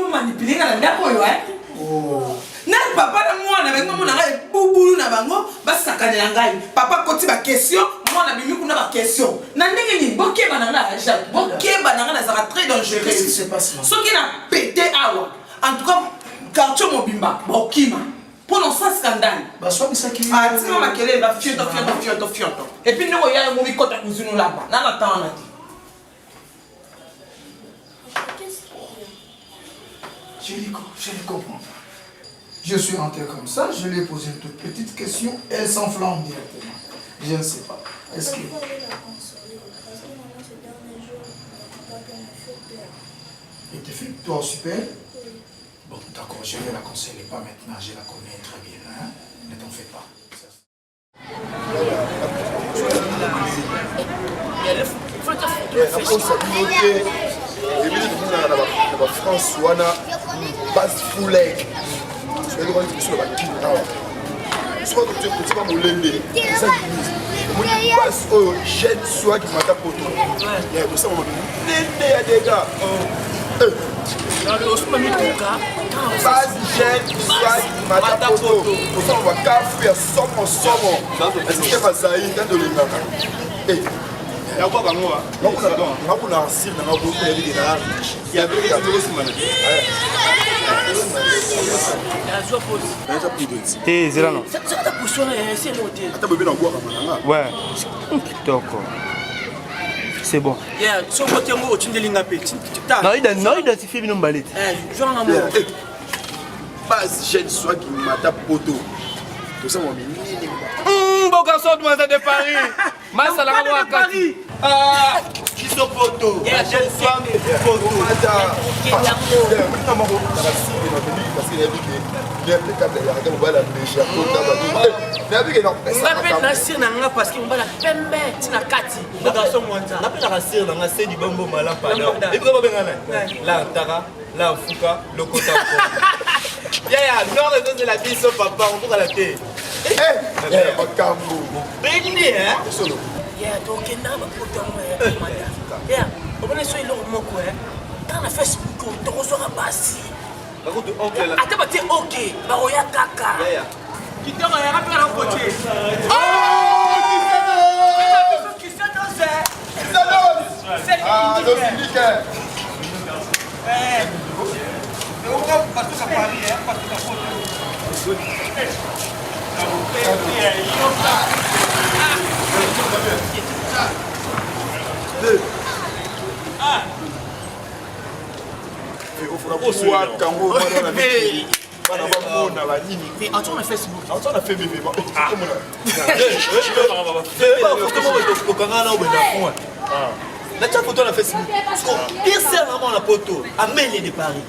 nous manipuler dans la koyo hein. Oh. Na papa na moi na bango na ngai bubulu na bango ba sakana ngai. Papa koti ba question, moi na bimi kuna ba question. Na ndenge ni bokeba na nga Jacques. Bokeba na nga na ça très dangereux. Qu'est-ce qui se passe là? Ce qui n'a pété awa. En tout cas quartier Mobimba, bokima. Pour non ça scandale. Bah soit ça qui. Ah, tu m'as maquillé va fioto. Et puis nous il y a un mauvais côté cousine là-bas. Là attends là. Je ne comprends pas. Je suis rentré comme ça, je lui ai posé une toute petite question, elle s'enflamme directement. Je ne sais pas. Est-ce que... Il te fait toi super? Bon, d'accord, je vais la conseiller, pas maintenant, je la connais très bien. Hein? Ne t'en fais pas. François base Fouleg. Je vais dire que sur la king now. Soit que tu peux pas moulender. Ça dit. Base au jet soit qui m'a tapé. Il y a pour ça on a des gars. Base jet soit qui m'a tapé. Pour ça on va café somme. Est-ce que va saïr dans de l'ingaka? Eh. Il y a quoi comme moi? On a un signe dans beaucoup de vie. Il y a des gens qui c'est bon. Non, identifie une balette. Pas jeune soit qui m'a tapé poteau. Tout ça, mon mini. Bon garçon de Paris. Massala Paris. Ah, qui sont poteaux. La jeune femme poteau. Parce qu'on va la pembe, tu n'as kati. Le garçon monta. La peine à rassurer dans la scène du bambo malin. Et puis, là, Tara, là, Fouka, le Kota. Ya, non, raison de la vie, son papa, on va la tête. Eh, Makambo. Béni, hein? Ya, donc, il n'a pas de temps. Ya, on va essayer le mot, quoi. Dans la Facebook, on te reçoit à Bassi. Attends, tu es ok. Baroya Kaka. Qui te regarde à la côté. Oh! Qui s'est dosé? C'est ah, Dominique. Parce que ça parie, parce que ça faute. Mais en tournant Facebook. En tournant Facebook. La tia photo na Facebook. Pire c'est vraiment la photo. Amène de Paris.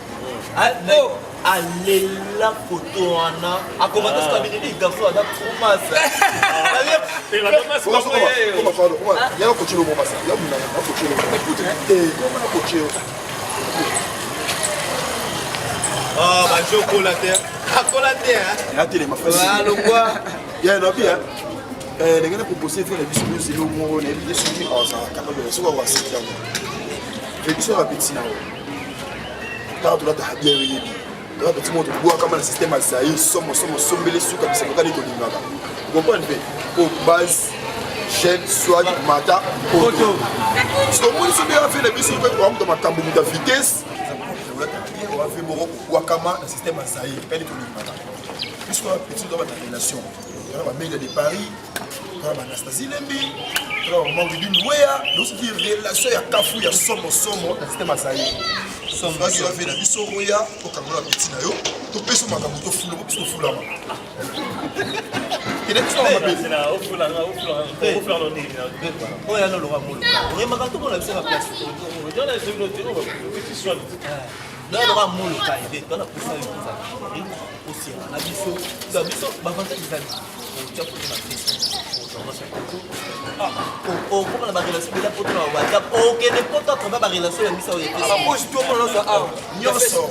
Allez la photo Anna. A commenter ce qu'a dit garçon à trop masse. Il a masse pas pour il y a un coach au moment ça. Il y a un coach. Écoute, comment on coach? Ah bah je collatère. Collatère hein. La télé m'a fait. Alors quoi? Il y a un homme bien. Les gars proposé faire la biscuits c'est le mot les biscuits en ça capable de se voir c'est bien. Les biscuits rapides là. Car tu l'as bien oui. Là petit monde bois comme le système à ça, ils sont les sous comme ça quand ils connaissent là. Vous comprenez bien? Au base chaîne soit matin photo. Ce qu'on peut se bien faire les biscuits pour prendre ma tambour de vitesse. On va faire mon wakama le système à ça, ils connaissent là. Puisque petit dans la relation. On va mettre de Paris. On va Anastasie Lembi, on va Maudit Nouéa, lorsqu'il y a une relation, il y a Kafou, il y a Somo, le système Asaï. Somo, il va faire la vie sur Roya, pour qu'on a un petit naïo, tout peut se mettre à tout foulama, tout foulama. Il est tout à fait. C'est là, au foulama, au foulama, on est à l'Aura Moule. On est marqué tout le monde a fait la place. On est dans la zone de l'eau, on est sur le dans l'Aura Moule, dans la poussière de tout ça. Aussi, on a biso, ça biso, avantage des amis. On tient pour la question. Oh, comment la relation de la pote là WhatsApp? Ok, n'importe quoi la relation la mise au été. Ah, moi je dois prendre ça. Ah, nyoso.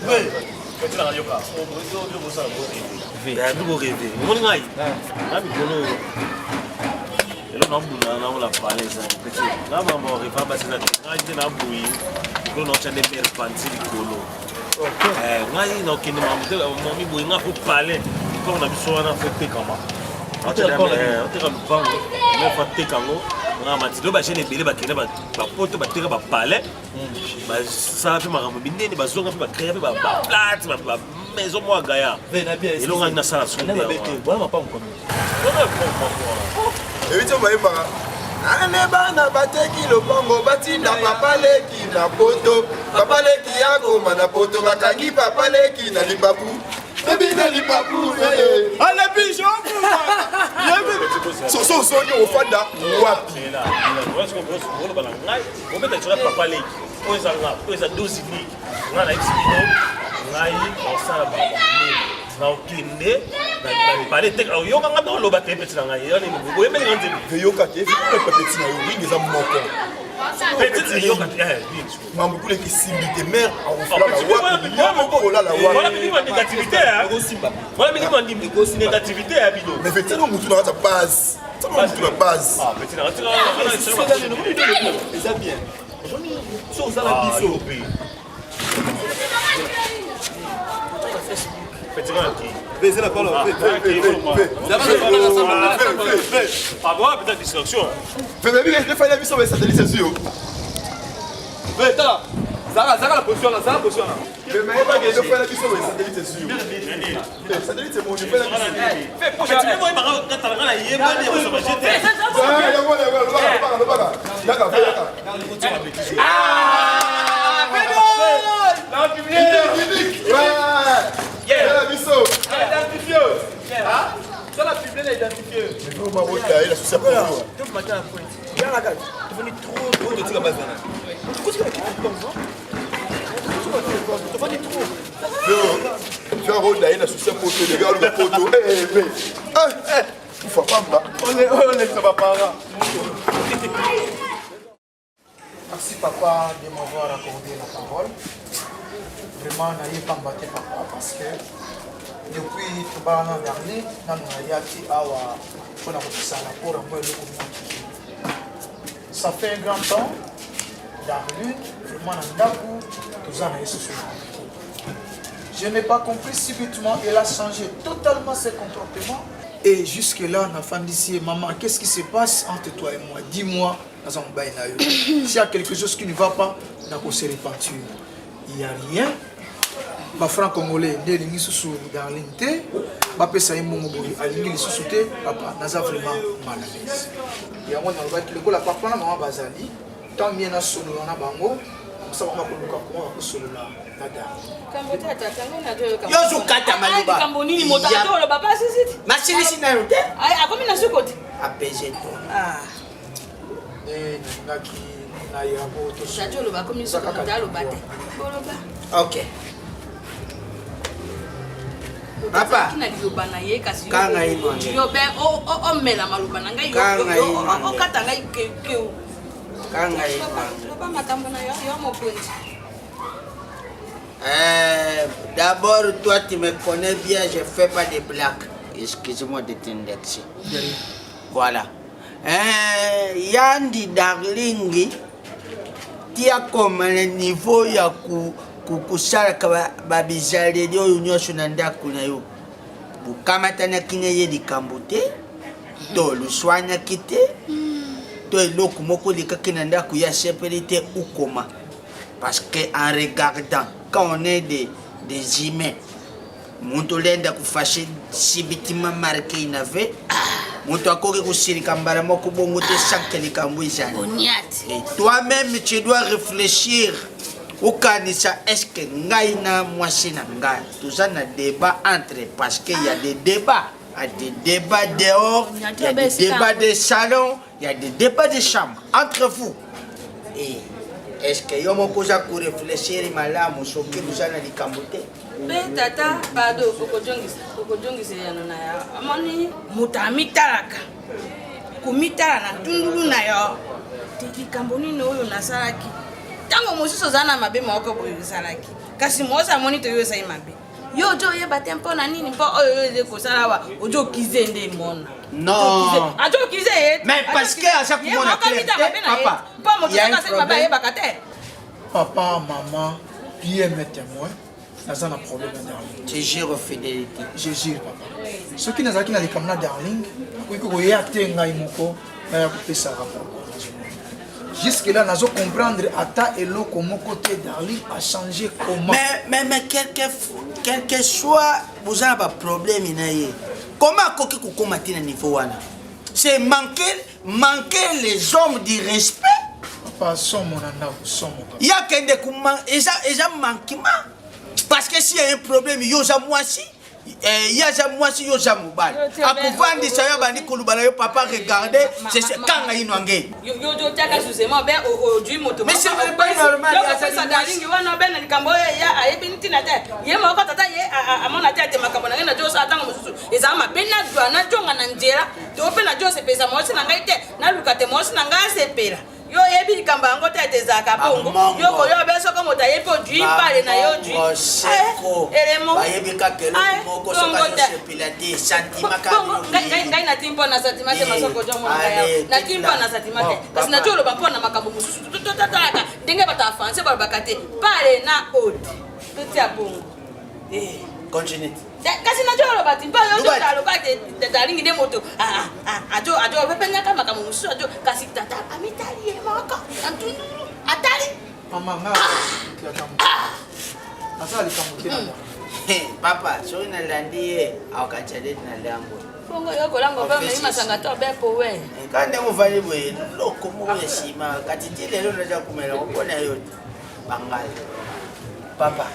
Oui. Quand tu la radio pas. On doit ça. Ben nous rêver. Mon ngai. Ah, mais bon. Et là on la parler ça. Là maman on va passer la. Ah, il est là bouilli. On a enchaîné faire panti colo. ngai nakende mami boye nga po pale mpona na biso wana fo tekama oteka lupango me fa tekango nga matilo bagene ebele bakende bapoto bateka bapale basala mpe makambo minene bazonga mpe bacrea mpe baplate bamaison mwa gaya elonga nasala ebiti bayebaka ane bana bateki lopango batinda papa leki na poto papa leki yakoma na poto bakangi papa leki na lipapu ebina lipapu ala biso soso soni ofanda wapi papa leki oyo eza dosi leki nga na explico ngai osala naokende pale te oyokanga mpe oloba te peti na ngai oyebelinga nzembe veyoka te pepeti na yo mingi eza moko mambo kule kisimbi te mer négativité ya bino mais vetinga mutu na kati ya base mutu na base eza bien so ozala biso Baisez la parole. Avoir peut-être distraction. Fais la mission, mais ça te dit c'est sûr. Zara la position là, Zara la position là. Mais pas que je fais la mission, mais ça te dit c'est sûr. Ça te dit c'est bon, je fais la mission. Fais pour moi, Merci papa de m'avoir accordé la parole. Vraiment, n'ayez pas battu papa parce que depuis tout le monde a dernier, ça fait un grand temps. Darlune, vraiment, je n'ai pas compris subitement, elle a changé totalement ses comportements. Et jusque-là, ma femme d'ici, maman, qu'est-ce qui se passe entre toi et moi? Dis-moi, s'il y a quelque chose qui ne va pas, on se repentir. Il n'y a rien. Ma franc congolais, dès l'ingi sous Darlene, ma pesa imongo boy, alingi les sous papa, naza vraiment mal à l'aise. Il y a un moment où la papa na maman bazali, tant bien na solo na bango, ça va pas koluka ko solo la madame. Kambote atakanga na de Yo zukata maluba. Kamboni motato le papa sisi. Machine sina yote. Ai akomi na sukote. Apege to. Ah. Naki na yabo to. Sajo le bakomi sukote lo bate. Boloba. OK. Papa, kanga ino yo be o mela maluba nanga yo o katanga ke kanga ino papa matambo na yo mo ponti. D'abord toi tu me connais bien, je fais pas de blagues. Excuse-moi de t'indexer. Voilà. Yandi Darlingi tia comme le niveau ya kukusala babizaleli oyo nyonso na ndako na yo bokamatanaki na ye likambo te to luswanaki te to eloko moko lekaki na ndako ya sepeli te ukoma parce que en regardant quand on est des humains muntu lenda kufashe sibitima marke inave muntu akoki kusirika mbala moko bongo te sanke likambo izali et toi-même tu dois réfléchir. Okanisa, est-ce que Ngaïna Mwasina Nga, tout ça n'a débat entre, parce qu'il y a des débats. Il y a des débats dehors, il y a des débats de salon, il y a des débats de chambre, entre vous. Et est-ce que vous avez réfléchir à la mousson que nous allons les camboter? Mais tata, pardon, Kokojongis et Yanonaya, Amani, Mutami Taraka, Kumitara, Tundulu Nayo, Tiki Kamboni no Nasaraki. Tango mosusu zana mabe moko boyo salaki kasi mosa moni to yo sai mabe yo jo ye batempo na nini mpo oyo ye ko sala wa ojo kize nde mona non ajo kize mais parce que à chaque fois on papa pas moto ka se mabe ye bakate papa maman bien mes témoins naza na problème na darling. Tu gères fidélité. Je gère papa. Ce qui nazalaki na likambo na darling, akoki koya te ngai moko na ya kopesa rapport. Jusque là nazo comprendre ata eloko moko te darling a changé comment. Mais quelque soit vous avez un problème inaye. Comment akoki kokoma tina niveau wana? C'est manquer les hommes du respect. Papa somo na ndako somo. Il y a kende kuma eza manquement. Parce que s'il y a un problème yo za mwasi yaza mwasi yo za mobali akuvandi saya bandi kulubana yo papa regarder c'est kanga inwange yo taka susema ben aujourd'hui moto mais c'est pas normal ya ça darling wana ben likambo ya ayebi ntina te ye moko tata ye amona tete makambo na jo sa tanga mususu eza ma pena dwana jonga na njera to pena jo se pesa mosi na ngai te na lukate mosi na ngai se pera yo yebi likambo yango tete za kabongo yo ko yo beso ko mota yebi odui pale na yo odui elemo bayebi ka kelo moko so ka se pilate sentiment ka ngai na timpo na sentiment te masoko jo mo ngai na timpo na sentiment te parce na jolo bampo na makambo mususu totataka ndenge bata français ba bakate pale na odi totia bongo continue kasi na jolo bati pa yo talo ka te dalingi de moto ajo pepenya kama kama mususu ajo kasi tata amitali moko antundu atali Maman na asa likambo te na. Papa so ina landi au kachade na lango bongo yo kolango ba mimi masanga to be po we kande muvali bwe loko mu yeshima kati tile lelo naja kumela ukona yote bangali papa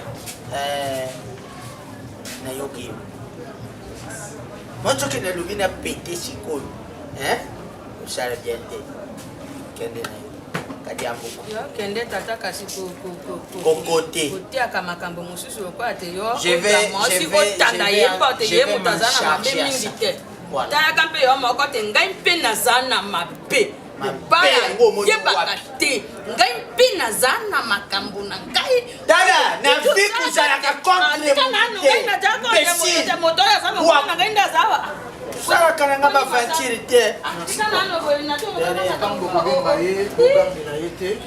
na yoki moto kena lubina pété sikolo usara biente kende na kadi ambuko yo kende tata kasi kokote kotia kama makambo mususu ko ate yo je vais tanda ye pote ye mutazana mabe mingi te tala kampe yo moko te ngai mpe nazana mabe baya ye bakate ngai mpe nazana makambo na ngai dada na fiku sana ka contre le moto ya sama na ngai ndazawa sara kana ngaba fantiri te sana no na to Tango kobenga ye kogambela ye te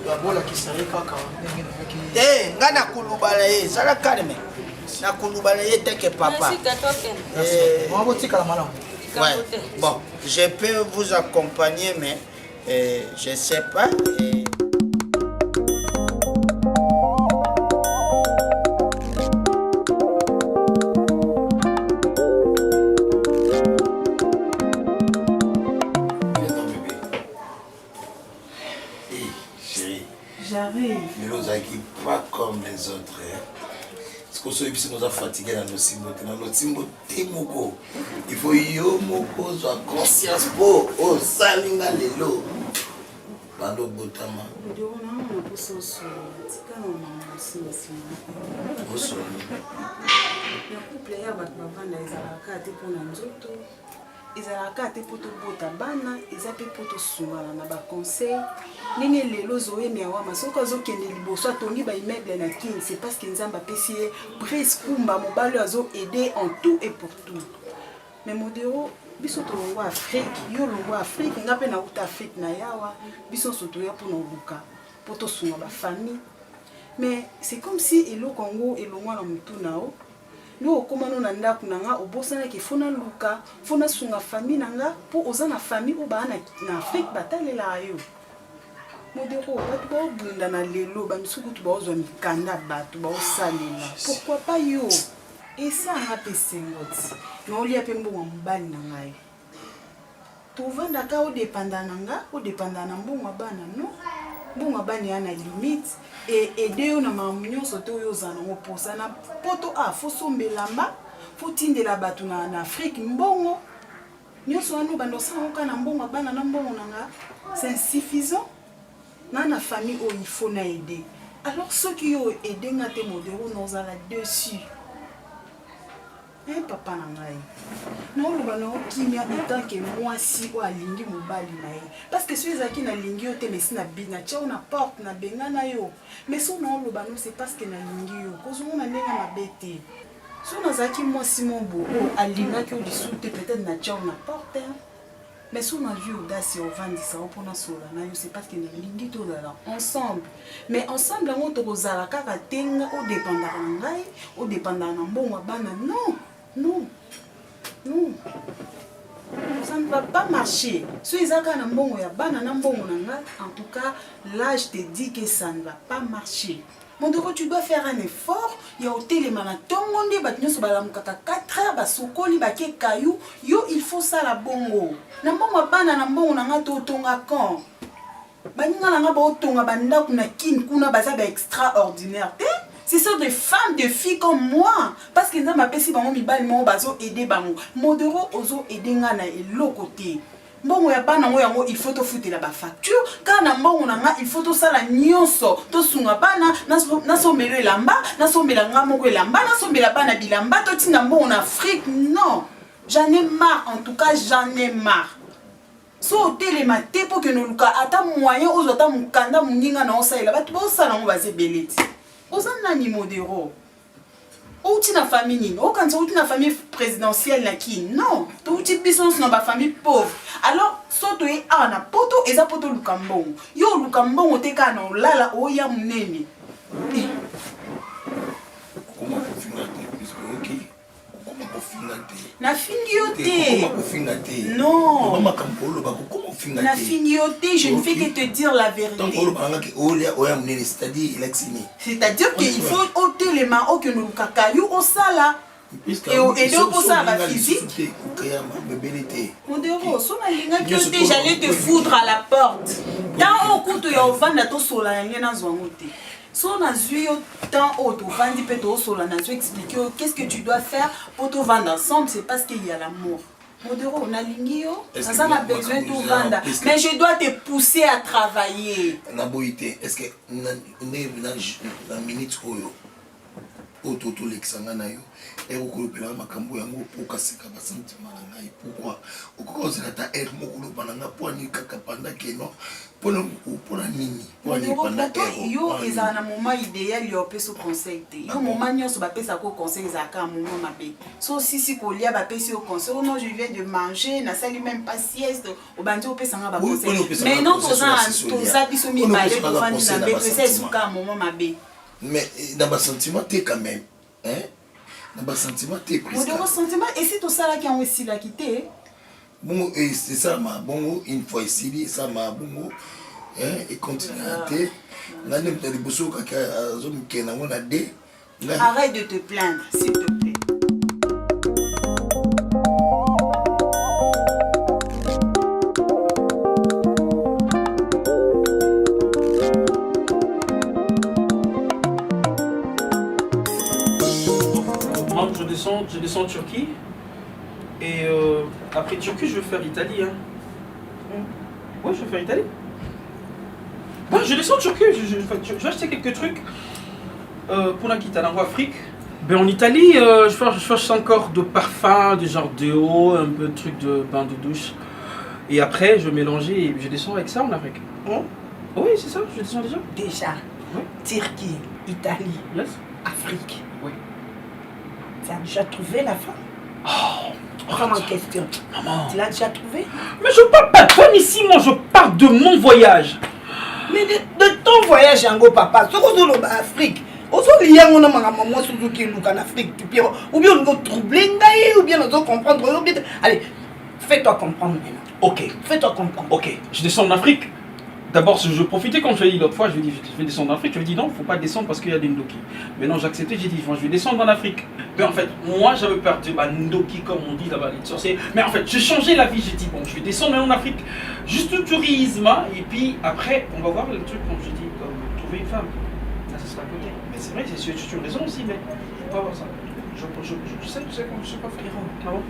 babolakisa ye kaka ndenge nayaki te nga na kulubala ye sara kalme na kulubala ye teke papa mabotikala malamu. Ouais. Bon, je peux vous accompagner, mais je sais pas. J'arrive. Mais nous qui pas comme les autres. Parce que ceux qui nous ont fatigués dans nos simboles, il faut yo moko soit conscience pour au salinga lelo. Bando botama. ezalaka te po tobota bana eza mpe po tosungana na baconseil ndenge lelo ozoyemia wama soki azokende liboso atongi baimmeuble na kini c'est parce que nzambe apesi ye prise kumba mobali oyo azoaide en tout et pour tout mais modero biso tolongwa afrique yo longwa afrique nga mpe nauta afrique na yawa biso nyonso toya mpona oluka mpo tosunga bafamille mais c'est comme si eloko yango elongwa na motu na yo no okomano na ndako na nga obosanaki fona luka fona sunga famille na nga po oza na famille o bana na Afrique batalela yo modero bato baobunda na lelo bamisuku tu baozwa mikanda bato baosalela pourquoi pas yo esanga mpe sengoti na olia mpe mbongo mobali na ngai tovandaka odepanda na nga odepanda na mbongo bana no mbongo bana ya na limite et aider yo na mamu nyonso te oyo ozala nango mposa na poto fo sombelamba fo tindela bato na Afrique mbongo nyonso wana obanda osala ngo kaka na mbongo bana na mbongo na nga c'est insuffisant na famille oyo il faut na aider alors soki yo aider nga te modero na ozala dessus papa na ngai na oloba na okimia etant que mwasi oyo alingi mobali na ye parce que soki ezalaki nalingi yo te mesi na bi na tiao na porte na benga na yo mais so na oloba no c'est parce que nalingi yo kozongo na ndenge mabe te so nazalaki mwasi mobo oyo alingaki yo lisusu te peut-être na tiao na porte Mais si on a vu audace au vendis pour na sola na yo c'est parce que na lingi to là ensemble. Mais ensemble on to kozala kaka tenga au dépendant ngai, au dépendant na mbongo bana non. Non. Non. Ça ne va pas marcher. Si ils ont un mbongo ya bana na mbongo na ngai, en tout cas là je te dis que ça ne va pas marcher. Mon doro, tu dois faire un effort. Il y a au télémana tongonde batnyo so balamukaka 4 heures basokoli bake kayu yo il faut ça la bongo. Na mbongo bana na mbongo na ngato tonga kan. Baninga na nga ba tonga banda kuna kin kuna baza ba extraordinaire. Ce sont des femmes, des filles comme moi. Parce que nous m'appelle si bango mibali mo bazo aider bango. Mon doro ozo aider nga na elo côté. Mbongo ya bana yango il faut te foutre la facture quand na mbongo nanga il faut to sala nyonso to sunga bana na sombelo elamba na sombela nga moko elamba na sombela bana bilamba to tina mbongo na Afrique non j'en ai marre en tout cas j'en ai marre so télématé pour que nous luka ata moyen ozo ata mukanda muninga na osaila batu bo sala ngo baze beleti ozana ni modero ou tu na famille ou quand tu na famille présidentielle na qui non tu tu business na ba famille pauvre alors soto e ana poto eza poto lukambongo yo lukambongo te kana olala oya munene comment finir OK comment finir na finioté non maman kampolo ba comment finir na finioté je ne fais que te dire la vérité donc on parle que oya munene c'est-à-dire qu'il faut ôter les mains que nous kakayou au sala et donc pour ça va physique mon déro so na linga que j'allais te foudre à la porte dans au couteau ya ovanda to sola ngena zwangote so na zui tant auto vandi pe to sola na zui expliquer qu'est-ce que tu dois faire pour te vendre ensemble c'est parce qu'il y a l'amour mon déro on a lingio ça a besoin de tout vendre mais je dois te pousser à travailler na boité est-ce que na minute oyo autour l'exanga na yo et okolopela makambo yango okaseka ba sentiment na ngai pourquoi okokozela ta air mokolo bananga poani kaka panda keno pona nini poani panda yo eza na moment idéal yo peso conseil te yo moment nyonso ba pesa ko conseil za ka moment mabe so si kolia ba pesa au conseil non je viens de manger na sali même pas sieste o bandi o pesa nga ba conseil mais non toza biso mi balé ko fandi na be pesa suka moment mabe mais dans ma sentiment t'es quand même hein dans ma sentiment t'es presque dans mon sentiment et c'est tout ça là qui a aussi la quitté bon et c'est ça ma bon une fois ici ça ma bon hein et continue à te nani mtali boso kaka zone kena on a des arrête de te plaindre s'il te plaît. Je descends en Turquie et après Turquie je vais faire Italie. Hein. Ouais, je vais faire Italie. Ouais, je descends en Turquie, je vais acheter quelques trucs pour la quitte en Afrique. Ben, en Italie, je cherche encore de parfum, du genre déo, un peu de trucs de bain de douche. Et après je vais mélanger et je descends avec ça en Afrique. Oh. Oui, c'est ça, je descends déjà. Déjà, oui. Turquie, Italie, yes. Afrique. Oui. Tu as déjà trouvé la femme? Oh, femme en question. Maman. Tu l'as déjà trouvé? Mais je parle pas de femme ici, moi je parle de mon voyage. Mais de ton voyage, Yango papa, ce que tu as en Afrique, aujourd'hui, on a maman surtout qui est en Afrique, ou bien on va troubler, ou bien on va comprendre. Allez, fais-toi comprendre maintenant. Ok. Fais-toi comprendre. Ok, je descends en Afrique. D'abord, je profitais quand je l'ai dit l'autre fois, je vais descendre en Afrique. Je lui ai dit non, il ne faut pas descendre parce qu'il y a des Ndoki. Maintenant, j'ai accepté, j'ai dit je vais descendre en Afrique. Mais en fait, moi, j'avais peur de Ndoki, comme on dit là-bas, les sorciers. Mais en fait, j'ai changé la vie, j'ai dit bon, je vais descendre en Afrique, juste le tourisme, et puis après, on va voir le truc, comme je dis, comme trouver une femme. Là, ça sera à côté. Mais c'est vrai, c'est une raison aussi, mais il faut pas voir ça. Je sais comment je sais pas faire. Ah bon?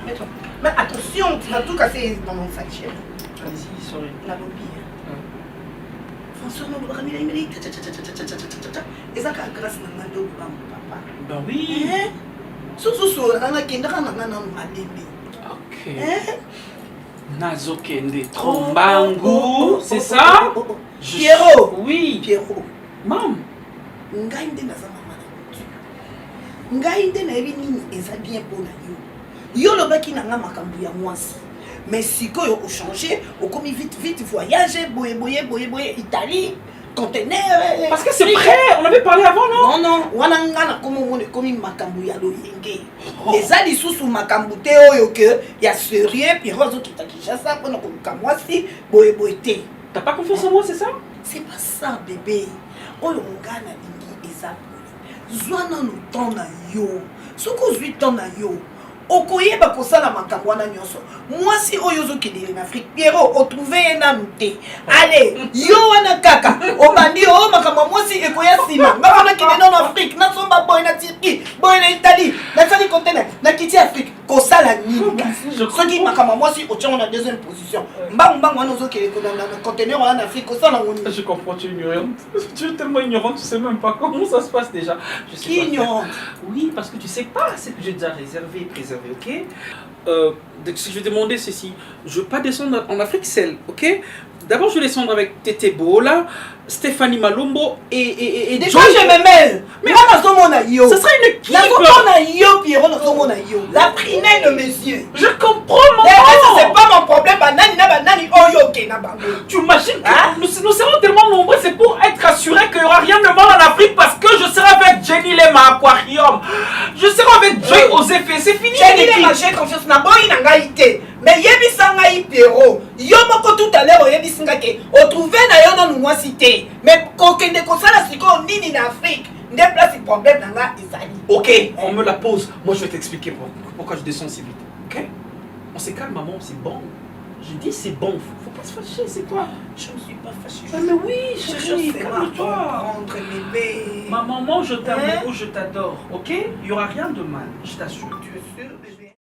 Mets-toi. Mais attention, tu vas tout casser dans mon sac. Allez-y, sorry. La lobby. François, on va ramener les et ça, grâce à ma dos, papa. Ben oui. Ok. Nazokende Trombangu, c'est ça? Pierrot. Oui. Pierrot. Mam. Ngaïde na sa maman. Ngaïde na ebi nini eza bien pour na yo. Yo lobaki na nga makambu ya mwasi. mais si quand on changé on comme vite voyager boye Italie conteneur parce que c'est prêt, on avait parlé avant non wana ngana comme on est comme makambu ya loyenge eza lisusu makambu te oyo que ya sérieux puis rozo qui t'a déjà ça pour nous moi si boye te t'as pas confiance en moi c'est ça c'est pas ça bébé oyo ngana lingi eza zwana no temps na yo soko 8 ans na yo okoyeba kosala makambo wana nyonso mwasi oyo ozokendele na Afrique Pierrot otrouve nanu te allez yo wana kaka obandi o makambo mwasi ekoya sima ngakona kende na Afrique nasomba boy na Turquie boy na Italie na sali conteneur na kiti Afrique kosala nini soki makambo mwasi otyango na deuxième position mbangu wana ozokende na conteneur wana na Afrique kosala ngoni. Je comprends, tu es ignorante. Tu es tellement ignorante, tu sais même pas comment ça se passe déjà. Je sais pas ignorante. Oui, parce que tu sais pas ce que j'ai déjà réservé et préservé, ok? Si je vais demander ceci, je veux pas descendre en Afrique seule, ok? D'abord, je vais descendre avec Tété Bola, Stéphanie Malombo et des fois, je me mêle. Mais là, ça sera une équipe. La prunelle de mes yeux. Je comprends, maman. C'est pas mon problème. Tu imagines que nous serons tellement nombreux, c'est pour être assuré qu'il n'y aura rien de mal en Afrique parce que je serai avec Jenny Lema Aquarium. Je serai avec Joy aux effets. C'est fini. Jenny Lema, j'ai confiance. Mais yebisanga Pierrot, yo moko tout à l'heure yebisinga ke o trouver na yo na nous cité. Mais kokende kosala siko nini na Afrique, ndé place problème nanga ezali. OK, on me la pose. Moi je vais t'expliquer pourquoi je descends si vite. OK? On se calme maman, c'est bon. Je dis c'est bon, faut pas se fâcher, c'est quoi? Je ne suis pas fâchée. Mais oui, chérie, calme-toi. Ma maman, je t'aime beaucoup, je t'adore. OK? Il n'y aura rien de mal, je t'assure. Tu es sûr, bébé?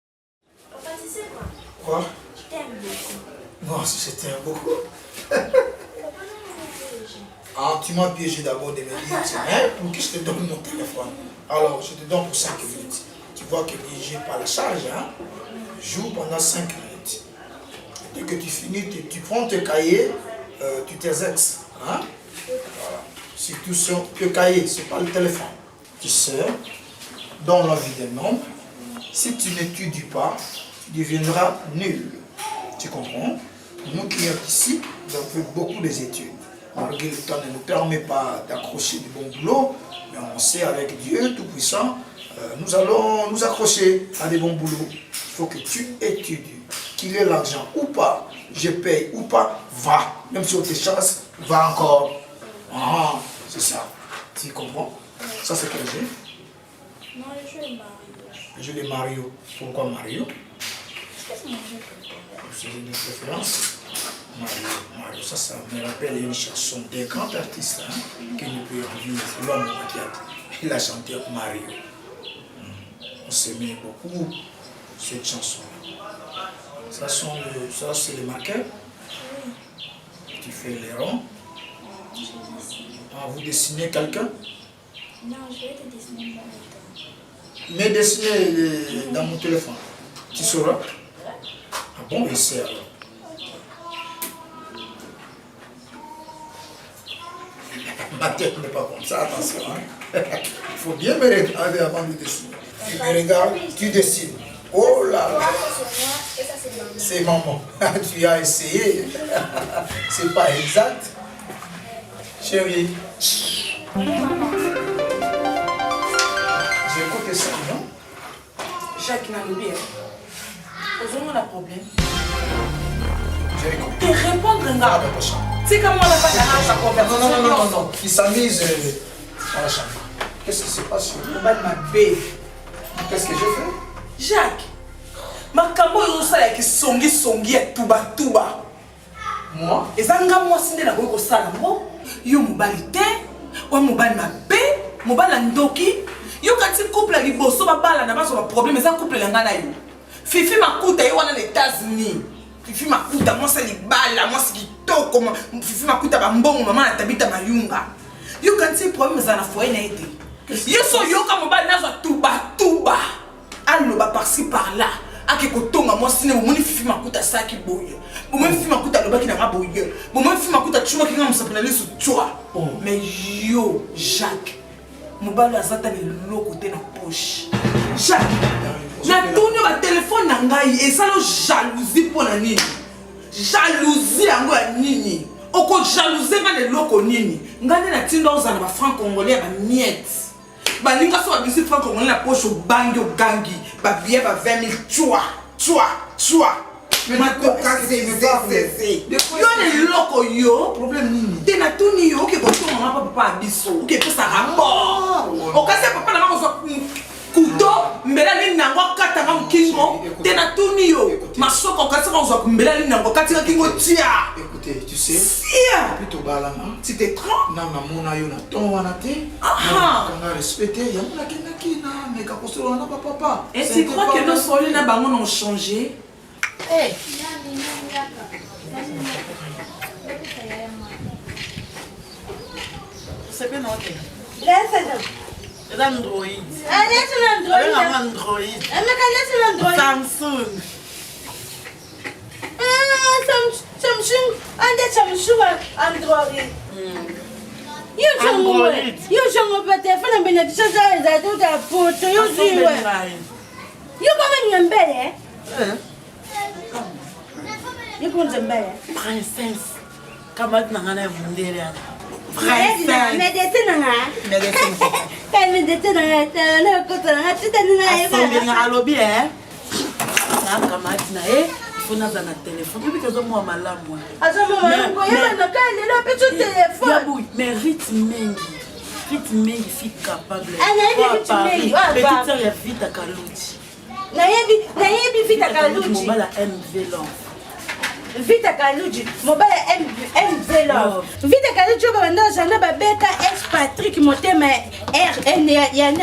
Papa, tu sais quoi? Quoi? Je t'aime beaucoup. Non, si je t'aime beaucoup. Ah, tu m'as piégé d'abord de me dire, hein, pour que je te donne mon téléphone. Alors, je te donne pour 5 minutes. Tu vois que je n'ai pas la charge, hein? Joue pendant 5 minutes. Dès que tu finis, tu prends tes cahiers, tu t'exerces. Hein? Voilà. Si tout sur le cahier, ce n'est pas le téléphone. Tu sors dans la vie des nombres. Si tu n'étudies pas, tu deviendras nul. Tu comprends? Nous qui sommes ici, nous avons fait beaucoup d'études. Malgré le temps ne nous permet pas d'accrocher du bon boulot, mais on sait avec Dieu Tout-Puissant, nous allons nous accrocher à des bons boulots. Il faut que tu étudies. Qu'il ait l'argent ou pas, je paye ou pas, va. Même si on te chasse, va encore. Ah, c'est ça. Tu comprends? Ça c'est quel jeu? Non, le jeu est Mario. Le jeu de Mario. Pourquoi Mario? C'est mon jeu préféré. C'est une préférence. Mario, ça me rappelle une chanson d'un grand artiste hein, qui nous peut revivre, l'homme Makiat. Il a chanté Mario. On s'aimait beaucoup cette chanson. Ça c'est les marqueurs. Tu fais les ronds. Je dessine. Ah, vous dessinez quelqu'un? Non, je vais te dessiner dans le temps. Mais dessiner dans mon téléphone. Tu sauras? Ah bon, essaie alors. Ma tête n'est pas comme ça, attention. Hein? Il faut bien me regarder avant de dessiner. Tu me regardes, tu dessines. Oh là là. Ça, c'est moi et ça, c'est maman. C'est maman. Tu as essayé. C'est pas exact. Chérie. J'ai écouté ça, non? Jacques Nalobi, posons-nous le problème. J'ai écouté. Et répondre, Ah, dans ta chambre. c'est comme on n'a pas d'argent à conversation. Non. Il s'amuse dans la chambre. Qu'est-ce qui se passe? Qu'est-ce que j'ai fait? Jacques, makambo yosala ki songi ya tuba. Moi? Ezanga mwasi nde nakoki kosala ngo yo mobali te oyo mobali mabe mobali ya ndoki yo kati couple ya liboso babala na bazo baproblème eza couple na ngai na yo Fifi Makuta ye wana na États-Unis Fifi Makuta mwasi libala mwasi kitoko Fifi Makuta bambongo mama na Tabita Mayunga yo kati problème eza na foyer na ete yo so yoka mobali nazwa tuba aloba par-ci par-là ake kotonga mwasi ne bomoni Fifi Makuta saki boye bomoni Fifi Makuta alobaki na nga boye bomoni Fifi Makuta tshumaki nga mosapi na liso tshwa mais yo Jacques mobali azata leloko te na poche Jacques, natuni ba téléphone na ngai esala jalousie pour na nini? Jalousie yango ya nini? Oko jalousie nga le loko nini? Ngane na tinda ozana ba franc congolais ba miette. Ba linga so ba bisi franc congolais na poche bangi gangi, ba billet ba 20 000 tchwa. Mais ma coca c'est yo ne loko yo problème nini? Te na tuni yo ke ko to mama papa biso. Ke pesa rapport. O ka se papa na ko so kuto mbela ni nango kata ngam kingo te na tuni yo masoko ka se ko so mbela ni nango kati kingo tia. Écoutez, tu sais, plutôt balana. Si t'es trop na mona yo na ton wana te. On a respecté, ya mona kina mais ka kosolo na papa. Et tu crois que nos sols na bango ont changé? Eh. C'est bien ok. C'est Android. Android. Android. Samsung. Samsung. Samsung Android. Yo jango pa telefone mbele tshasa za tota photo yo ziwe. Yo kama nyambele. Yo kunze mbele. Princess. Kama tunangana vundere ya. Princess. Medete nanga. Medete. Kai medete nanga na kota nanga titani na yeba. Asombe nga alobi Na kama tina fona za na téléphone. Bibi kazo mo malamu. Azomo malamu yeba na kai lelo pe tu téléphone. Ya boui, mais Rit mengi fit capable. Petite sœur ya Vita Kaluji. Na yebi Vita Kaluji. Mobile MV Love. Vita Kaluji, mobile MV Love. Vita Kaluji banda jana ba BKS Patrick Motema RN ya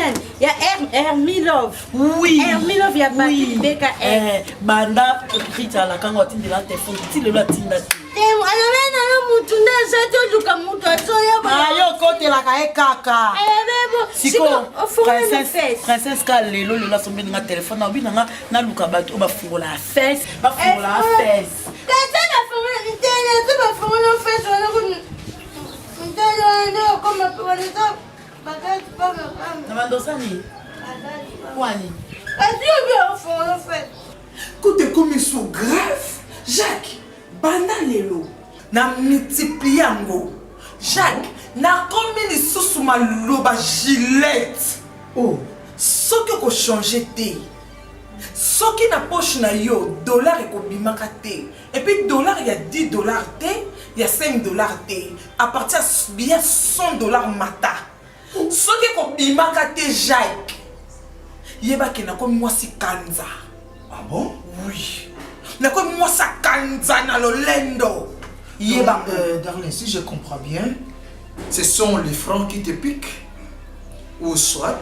R Milove. Oui. R Milove ya Patrick BKS. Banda Rita la kango tindela téléphone tilelo tinda. Alomena no mutu neza to luka mutu atoya ba. Ayo kote la kae kaka. Siko princesse ka lelo la sombe nga téléphone na bina na luka bato ba fungola face, ba fungola face. Kata na fungola ntene to ba fungola face wala ko ntene no kama kwa nito bagati pa. Na mandosani. Kwani? Adio bien fungola face. Côté comme so grave, Jacques. Banda lelo na multiplier yango Jacques na combien de sous maloba Gillette soki ko changer te soki na poche na yo dollar ko bimaka te et puis dollar il y a $10 te il y a $5 te à partir bien $100 mata soki ko bimaka te Jacques yeba ke na ko mwasi kanza. Ah bon? Oui. Mais comme moi ça kanzana lolendo. Darlene, si je comprends bien, ce sont les francs qui te piquent ou soit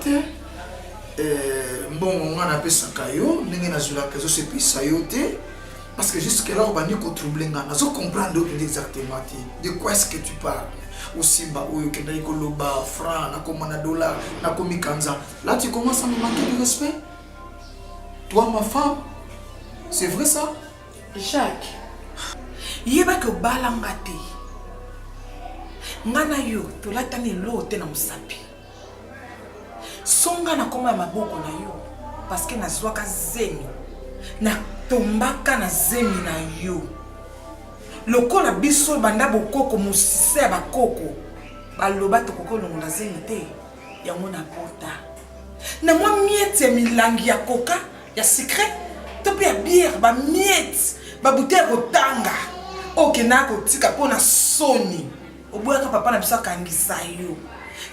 bon on a appelé ça kayo, n'engue na zula kazo se pisayote parce que jusque là on va ni ko troubler ngana, zo comprendre exactement de quoi est-ce que tu parles. Aussi ba oyo ke ndai ko loba franc na ko mana dollar na ko mikanza. Là tu commences à me manquer de respect. Toi ma femme, c'est vrai ça? Jacques, yeba ke balanga te. Ngana yo tolatani lo te na musapi. Songa na koma maboko na yo parce que na zwaka zemi. Na tombaka na zemi na yo. Lokola biso banda bokoko musise ya bakoko. Baloba tokoko longo na zemi te. Yango na pota. Na mwa miete milangi ya coca ya secret. Topi ya bière ba miete. Ba bouteille rotanga. Oke na ko tika pona soni. Oboyaka papa na biso kangisa yo.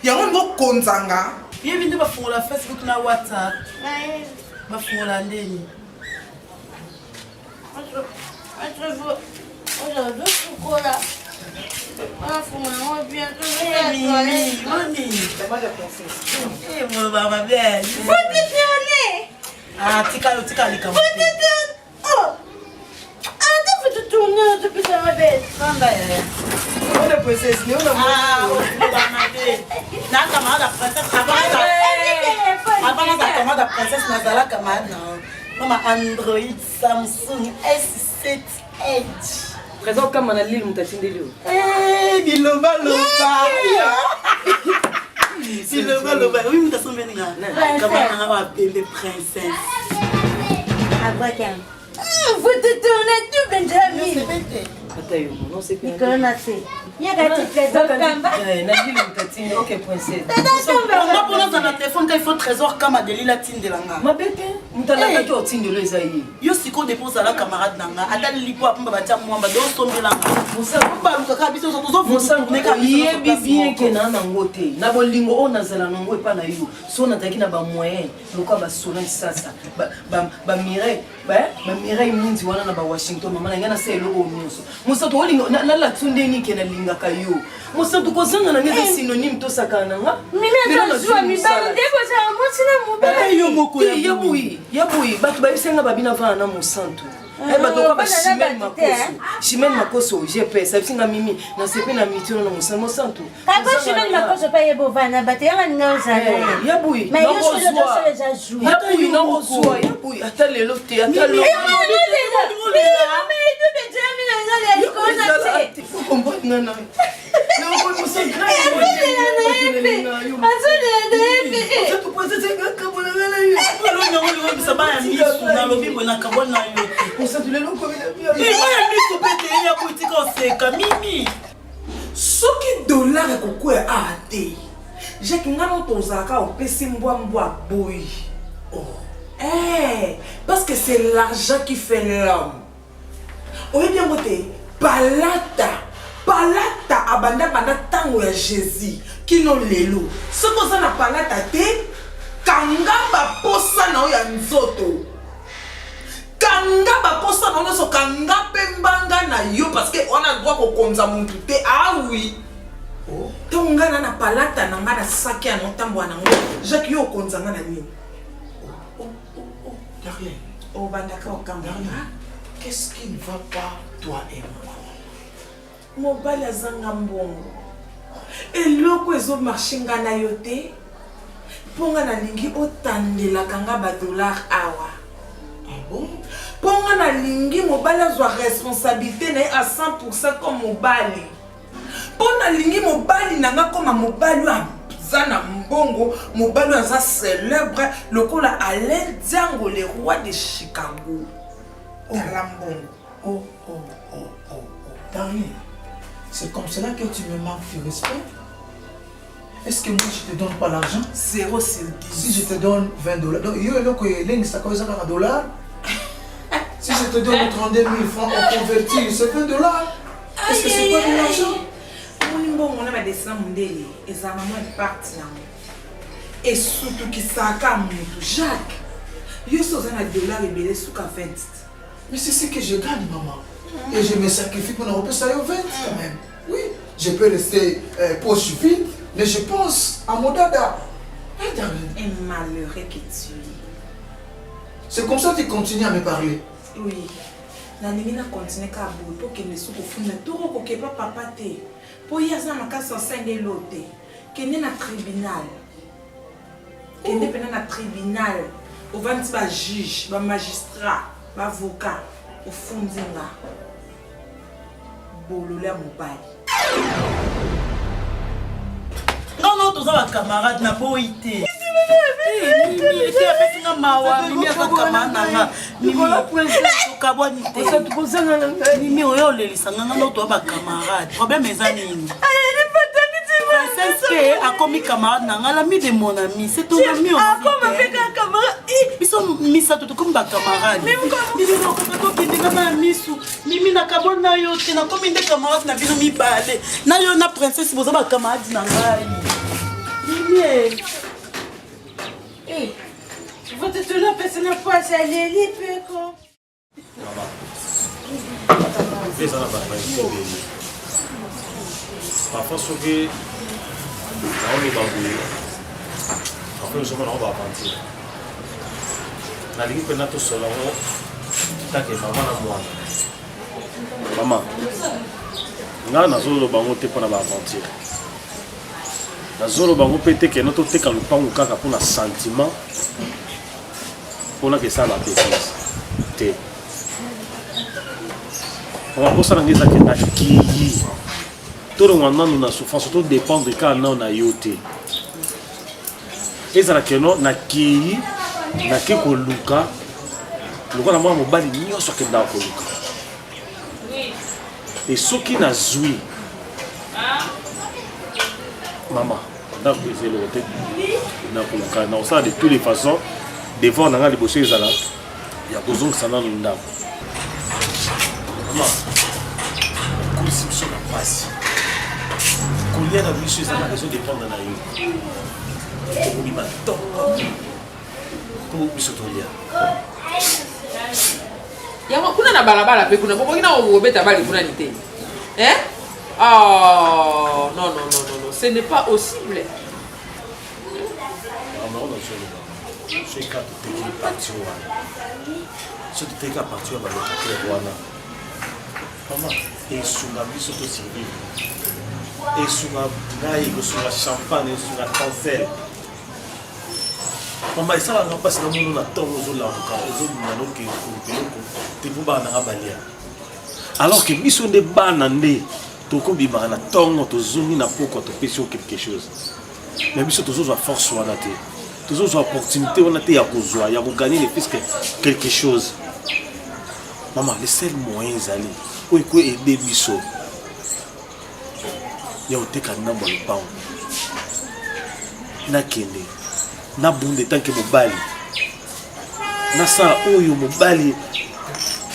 Yango ngo konzanga. Yebi ndi bafungola Facebook na WhatsApp. Bafungola ndeni. Ah, tika lika. Tourner depuis ça ma belle. On est princesse, on est na camarade princesse avant la camarade princesse nazala camarade maman Android Samsung S7 Edge. Présent comme on a l'île mutatindelio. Biloba loba. Oui, mais t'as son béni. Comment on va appeler princesse? Vous te tournez tout, Benjamin. Non, c'est bien. Il y a des petits téléphone il faut trésor comme Adélie la tine de langa. Ma bébé, tu as dit au tine de l'Esaïe. Yo si ko dépose à la camarade nanga, adali lipo apamba batia mwamba do sombe langa. Musa ba luka biso so zo Musa yebi bien que na ngote. Na bolingo ona zala nango epa na yo. So na taki na ba moyen, lokwa ba solan sasa. Ba Mireille Mundi wana na ba Washington mama na ngana se eloko nyonso. Musa to olingo na la tunde ni ke na linga kayo. Musa to kozanga na ngeza synonyme to sakana nga. Mimi na zwa mi ba ndeko za motina mobile. Yo moko ya bui batu ba isenga babina vana na musantu. Bato kwa ba Chimène Makoso GPS abisinga mimi na sepe na mitino na musantu. Kako Chimène Makoso pa yebo vana batela nga uzana. Ya bui mais yo solo do solo za jou. Ya bui na rozwa ya bui ata lelo te ata lelo. soki dollar ekoko ya ate jeki nga no tozalaka opesi mbwa boy. Parce que c'est l'argent qui fait l'homme. Oyebi yango te palata abanda tango ya Jésus kino lelo soki oza na palata te kanga baposa na oyo ya nzoto kanga baposa na nyonso kanga mpe mbanga na yo parce que on a droit kokonza mutu te oui ntango ngai na palata na ngai na saki ya notamboa nango jacques yo okonza ngai na nini obandaka okambanga. Qu'est-ce qui ne va pas, toi et moi? Mobali azanga mbongo eloko ezomarche nga na yo te mpo nga nalingi otandelaka nga badollar awa. Mpo nga nalingi mobali azwa responsabilité na ye à 100% comme mobali. Mpo nalingi mobali na nga koma mobali aza na mbongo, mobali aza célèbre lokola Alain Diango le roi de Chicago. Darling, c'est comme cela que tu me manques de respect. Est-ce que moi je te donne pas l'argent? 0 sur 10. Si je te donne $20, donc il y a un dollar. Si je te donne 32 000 francs au convertir, c'est $20. Est-ce que c'est pas de l'argent? On a des samedis, et ça m'a parti. Et surtout qui s'accorde Jacques. Il y a un dollar et belé sous 20. Mais c'est ce que je gagne, maman. Et je me sacrifie pour ne repasser ça au 20 quand même. Oui, je peux rester poche vide, mais je pense à mon dada. Et malheureux que tu es. C'est comme ça que tu continues à me parler. Oui. Je continue à boire pour que ne soit pas tout que papa te. Pour y avoir ma casse en 5 de l'autre. Que n'est na tribunal. Que n'est pas na tribunal. Au 20 juge, magistrat. Avocat au fond zinga bololea mobali non tous les camarades na boité mimi te apesinga mawa mimi aka camarade mimi kabwani te mimi oyo olelisanga nga no to ba camarade problème eza nini princesse a commis camarade nanga l'ami de mon ami c'est ton ami aussi comme avec un camarade ils sont mis ça tout comme ba camarade même comme ko kinga na misu mimi na kabona yo te na comme des camarades na bino mi balé na yo na princesse boza ba camarade nanga mimi vous te tenez personne n'a pas ça les peko parfois soki naoloba boye après ozomona ngo baaventure nalingi mpena tosola ngo take mama na mwana mama ngai nazoloba ngo te mpona baaventure nazoloba ngo mpe te keno toteka lopango kaka mpona sentiment mpona kesala bêtise te omaposala ngai ezake nakiyi tolongwa nanu na souffrance to dépendre kaka nao na yo te ezala keno nakei nake koluka lokola mwana mobali nyonso akendaka koluka e soki nazwi mama ndako ezelo te nakoluka naosala de toutes les façons devant nanga liboso ezala ya kozongisa nano ndako mama kolisi biso na mpasi kolia na biso ezala ezodépendre na yo okobima ntongo po biso tolia yango kuna na balabala mpe kuna bokoki na kobeta bali kuna ni te oh non non non non ce n'est pas possible soki ka toteki parti wana soki toteki ka parti wana balokatele wana mama esunga biso tosurvivre esunga ngai ekosunga champagne esunga cancel mama esalanga mpasi na mono na ntongo ozolamuka ozolunga noke eloko te mpo bana nanga balia alors que biso nde bana nde tokobimaka na ntongo tozongi na pokwa topesi yo quelque chose mais biso tozozwa force wana te tozozwa opportunité wana te ya kozwa ya kogagner ne puisque quelque chose mama le seul moyen ezali oyo ekoede biso ya koteka ndambo ya lopango nakende nabunda etanke mobali nasala oyo mobali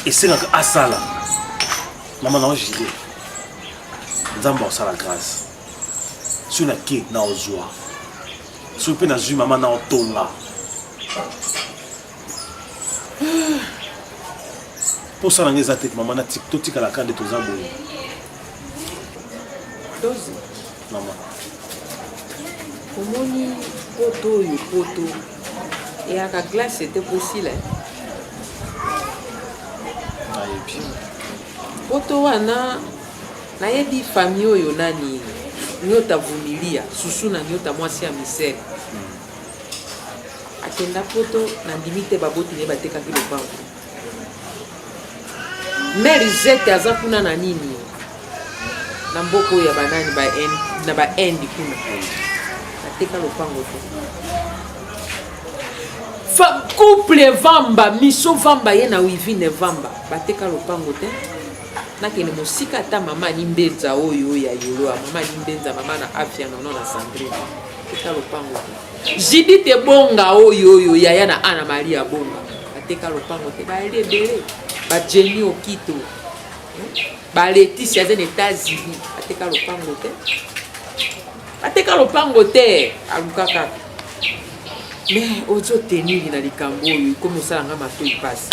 esengaka asala mama na ojide nzambe akosala grâce soki nake na ozwa soki mpe nazwi mama na otonga mposala nga eza te mama totikalaka nde toza boye dozi mama omoni poto oyo poto eyaka glace ete posila nayebi poto wana nayebi famille oyo nani nyota vumilia susu na nyota mwasi ya misere akenda poto nandimi te baboti ne batekaki lopango mare zete aza kuna na nini na mboka oyo ya banani na baendi kuna bateka lopango te couple vamba miso vamba ye na wivine vamba bateka lopango te nakende mosika ata mama nimbenza oyo ya yolo mama nimbenza mama na afya nono na Sandrine bateka lopango te jidi te bonga oyo yaya na Ana Maria bonga bateka lopango te baeli ebele ba Jenny Okito ba Leticia zen États-Unis bateka lopango te bateka lopango te alukaka mais ozo tenir na likambo oyo comme osala nga matoi pasi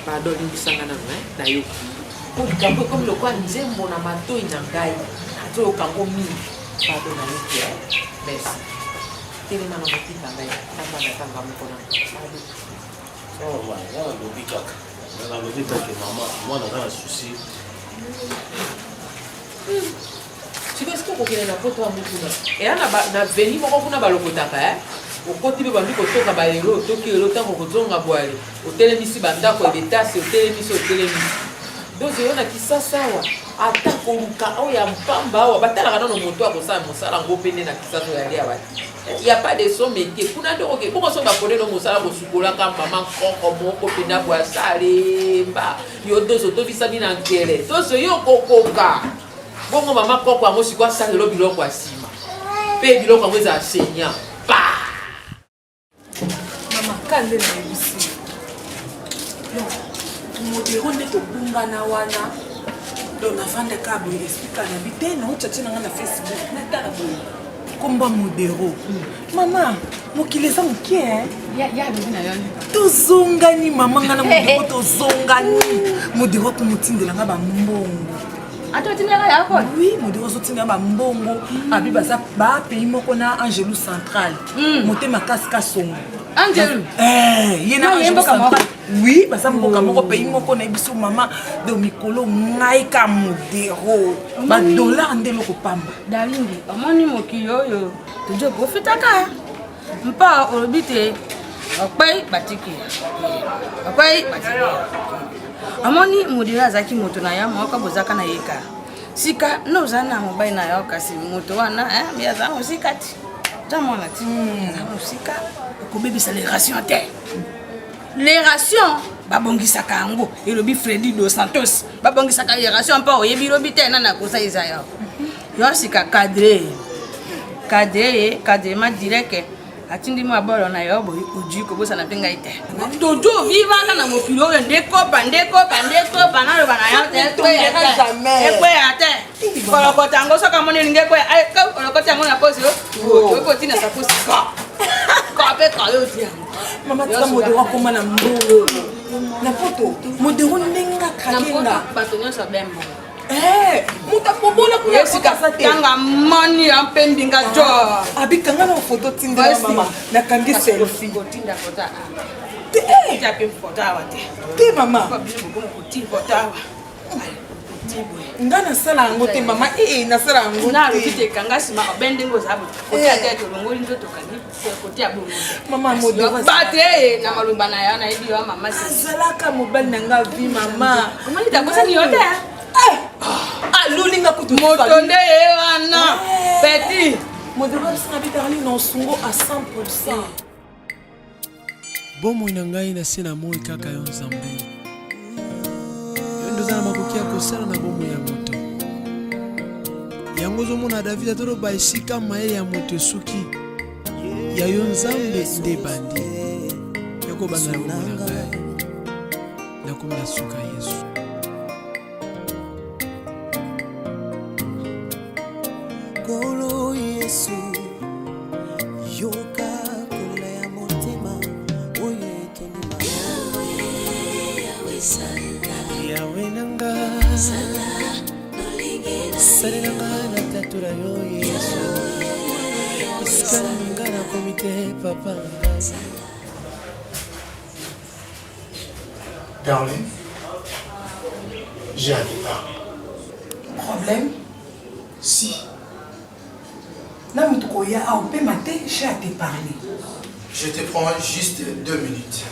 pardon limbisanga na yo po likambo comme lokwa nzembo na matoi na ngai azo okango mingi pardon na yo te merci telema na motika ngai nabanatanga moko na nalobi kaka nalobi take mama mwana aza na susi sikoesiko okokende na poto ya mokuna eya na veni moko kuna balokotaka okoti mpe bandi kotoka baelo otoki elo ntango kozonga bwale otelemisi bandako ebetasi otelemisi dozo yo na kisasa awa ata koluka oyo ya mpamba awa batalaka nano moto akosala mosala ngo pene na kisasa oyo ali awa ya pas de son métier kuna nde oke bongo so bakone no mosala kosukolaka mama nkoko moko pena bwasalemba yo dozo tobisani na nkele dozo yo kokoka bongo mama nkoko yango sikoyo asalelo biloko ya nsima mpe biloko yango eza asenya kande na yebisi modero nde tobungana wana do navandaka boye explika na bi te nauchache nanga na Facebook natala boye komba modero mama mokili eza mokie tozongani mama nga na modero tozongani modero akomotindelanga bambongo oui modero azotindelanga bambongo abi baza bapays moko na Angelou Central motema kasi kasongo Angel ye na oui basa mboka moko pays moko na biso mama de mikolo ngai ka modero ba dollar ndelo ko pamba dalingi amoni mokili oyo tojo profitaka mpa olobite akwai batiki amoni modero azaki moto na ya moko bozaka na yeka sika no zana mobile na yo kasi moto wana biaza osikati Jamon a dit, ça les rations terre. Les rations, babongi sakango, et le Freddy dos Santos, babongi saka les rations pas, et bilobi tena kosa Isaya. Yo sika cadré ma direct que atindi mo abolo na yo boy oji ko bosa na penga ite. Dodo viva na mo pilo ndeko na lo bana yo te jamais. E kwe ate. Ko ko tango so ka mo ni ngekwe ai ko tango na posi yo. Ko tina sa posi ko. Ko pe ka yo ti. Mama tsa mo de wa ko mana mbolo. Na poto mo de ho ninga kalinga. Bato nyoso bembo. Muta pobola kuna sikasa tanga mani ampendinga jo. Abikanga na photo tinda mama. Na kangi selfie. Tinda photo. Ja pe photo awate. Te mama. Tinda photo. Ngana sala ngote mama na sala ngote. Na rukite kanga sima obendingo zabu. Kote ate to ngoli ndoto kangi. Kote abu. Mama modo bate na malumba na yana idi wa mama. Zalaka mobile nanga vi mama. Mama itakosa ni yote. Lulinga kutu motonde wana petit modelo sina bitali non sungo à 100%. Bomo ina ngai na sina moi kaka yo nzambe. Yo ndozana makoki ya kosala na bomo ya moto. Yango zo mona David atoro ba isika maele ya moto suki. Ya yo nzambe nde bandi. Yako bana bomo na ngai. Na komla suka Yesu. Kolo Yesu yoka kola ya motema oyo etonima Yahweh sala Yahweh nanga sala nanga na tatura yo Yesu iskala minga na komite papa. Darling, j'ai un départ. Problème? Si. J'ai à te parler. Je te prends juste 2 minutes.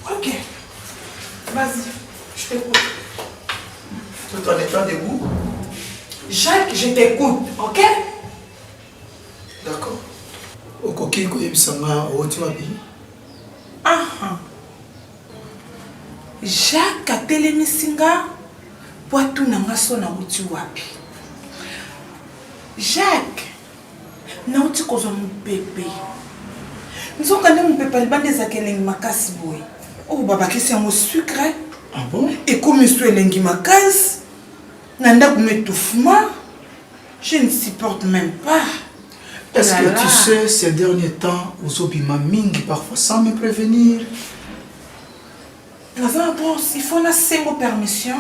Ok. Vas-y, je t'écoute. Tout en étant debout. Jacques, je t'écoute, ok? D'accord. Au coquille, koyebisanga otima bi. Jacques atelemisinga poatu nanga so na uti wapi. Jacques nauti kozwa mopepe nzoka nde mopepe alibanda ezaka elengi makasi boye oyo babakisi yango sucre ekomi so elengi makasi na ndako metouffement je ne supporte même pas. Est-ce que tu sais, ces derniers temps, Ozobima mingi parfois sans me prévenir? Bon, il faut na sengo permission.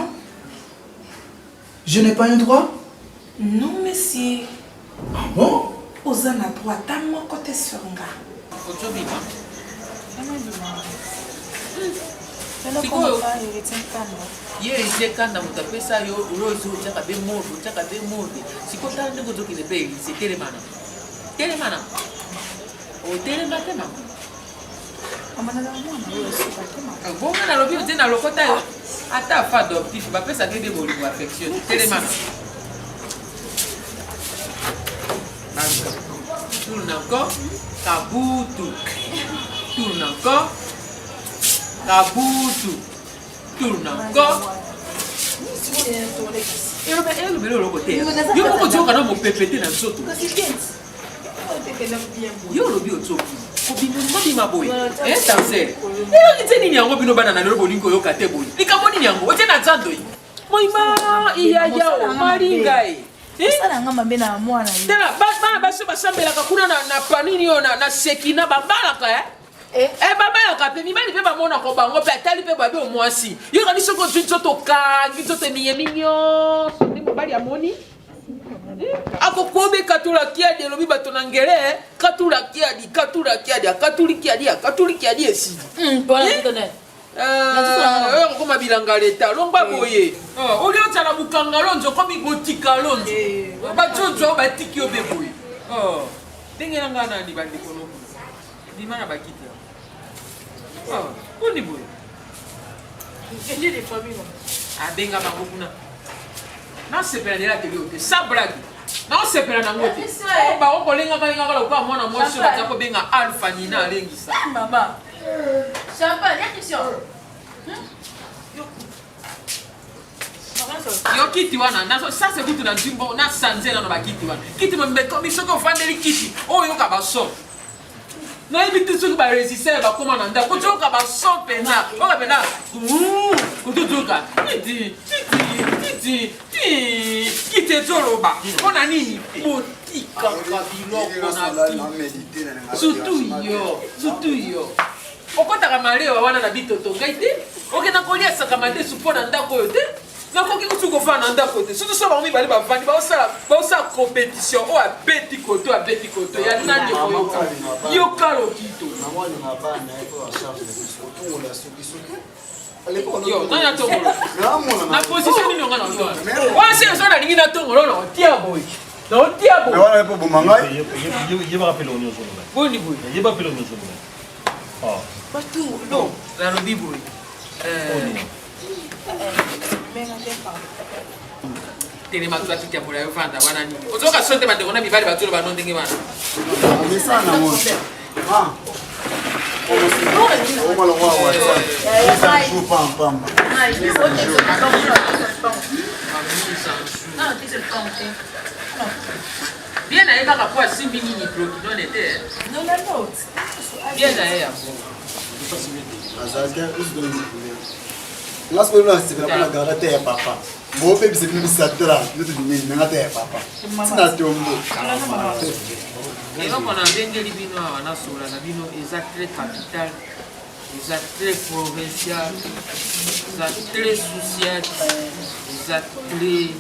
Je n'ai pas un droit? Non, monsieur. Ah bon? Oza na droit ta moko te sur nga. Ozobima. Ye itekanda mutapesa yo ulozo chaka be modo siko tande ko zokile be se telemana o telema tema bonga na lobi te na lokota yo ata fa adoptif ba pesa ke de boli ko affection telemana tourne encore kabutu tourne encore kabutu tourne encore yo moko tioka na mopepete na nzoto yo lobi otsoki kobima boye tansere eyoki te nini yango bino bana na lelo bolingi oyoka te boye likambo nini yango otie na nzando ye moima iyayao malinga e bana baso basambelaka kuna na panini oyo na sekina babalaka babalaka mpe mibali mpe bamonako bango mpe atali mpe babe omwasi yoka biso kozwi nzoto okangi nzoto emiyemi nyonso nde mobali amoni akokobeka katula kiadi elobi bato na ngele katula kiadi akatuli kiadi esili oyo kokoma bilanga leta longba boye oli otala bukanga lonzo okomi kotika lonzo bajojo oyo batiki yo mpe boye ndenge na ngai nani bandeko ndima na bakiti oni boye abenga bango kuna nasepela ndela teli yo te sa blage osepela nango te bakokolengaka lokola mwana mwasi oyo baza kobenga alpha nina alengisa Maman. Champagne, il y a question. yo kiti wana nazo ça c'est kutu na ndimbo na sanze na ba kiti wana kiti mo mbeto misoko vandeli kiti oyo ka ba so na ibiti soki ba résister ba koma na nda ko joka ba so pena o ka pena kututuka kiti toloba ona nini botika ka biloko na surtout yo okotaka maleo wana na bitoto ngai te okenda kolia sakamate supo na ndako yo te nakoki kutu kofana na ndako te surtout so bango mibale bavandi baosala compétition oyo abeti koto ya nani koyoka yoka lokito yo nani atongolo na position nini onga na otona wana se ezo nalingi natongolo na otia boye na otia boye wana po bomangai yeba kapela onyo zolo boni boye yeba kapela onyo zolo partout non nalobi boye telema twatiki ya molayo vanda wana nini ozoka sote bandeko na mibali batolo bano ndenge wana amesana mo bien nayebaka po asimbi nini prokinone te bien naye yango Ngas ko na sibela pala gara te ya papa. Mo pe bise bino bisatra, no to dimi na te ya papa. Sina tombo. eloko na ndengeli bino awa nasola na bino eza très capital, eza très provincial, eza très social, eza très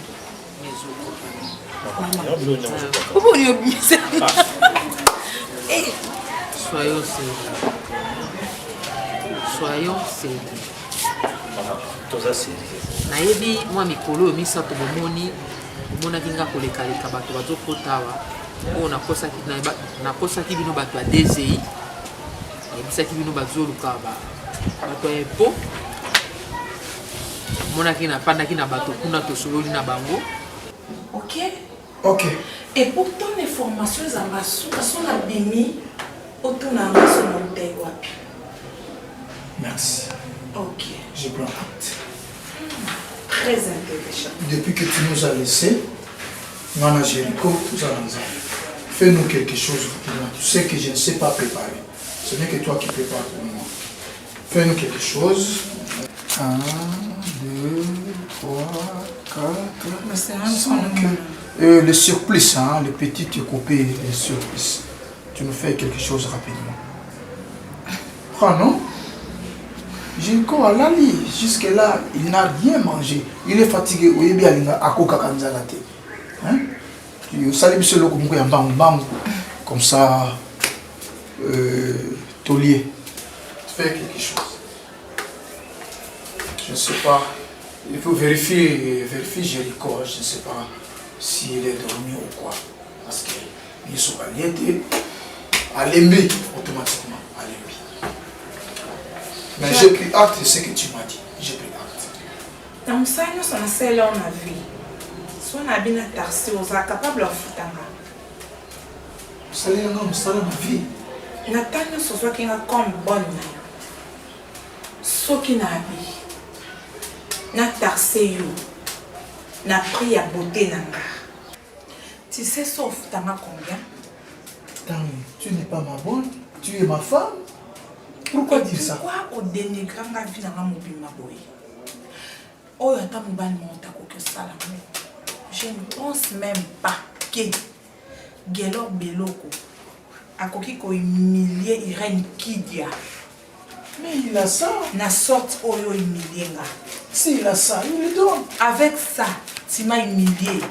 soyons sérieux. nayebi mwa mikolo oyo misato bomoni omonaki nga kolekaleka bato bazokota awa oyo nakosaki bino bato ya DGI nayebisaki bino bazoluka bato ya epo omonaki napandaki na bato kuna tosololi na bango ok et pourtant les formations ezanga suka so na bimi otuna yango so na utei wapi Merci. ok Je prends acte. Très intéressant. Depuis que tu nous as laissés, Nana Jéricho, nous allons fais-nous quelque chose rapidement. Tu sais que je ne sais pas préparer. Ce n'est que toi qui prépares pour moi. Fais-nous quelque chose. 1, 2, 3, 4, 5. Le surplus, hein, le petit tu coupé, le surplus. Tu nous fais quelque chose rapidement. Ah non? Jéricho a lali, jusque-là, il n'a rien mangé. Il est fatigué. Oui, bien, il a hein? Tu salibes ce logo, comme ça, taulier. Fais quelque chose. Je ne sais pas. Il faut vérifier Jéricho. Je ne sais pas s'il est dormi ou quoi. Parce qu'il sont alliés à l'aimer automatiquement. Mais j'ai pris acte de ce que tu m'as dit. J'ai pris acte. Dans le sein, nous sommes seuls en vie. Si on a bien tarsé, on est capable de faire. Vous allez dans ma vie. Nathan, ce soit qui a comme bonne. Ce qui n'a vie. N'a tarsé, n'a pris à beauté nanga. Tu sais, sauf t'as combien? Tu n'es pas ma bonne, tu es ma femme. Pourquoi dire ça? Pourquoi au dénigrer la vie dans la mobile ma boy? Oh, y'a ta mobile monta que ça là. Je ne pense même pas que Gelo Beloko a coquille ko humilié Irène Kidia. Mais il a ça. Na sorte oyo humilié nga. Si il a ça, il le donne. Avec ça, tu m'as humilié.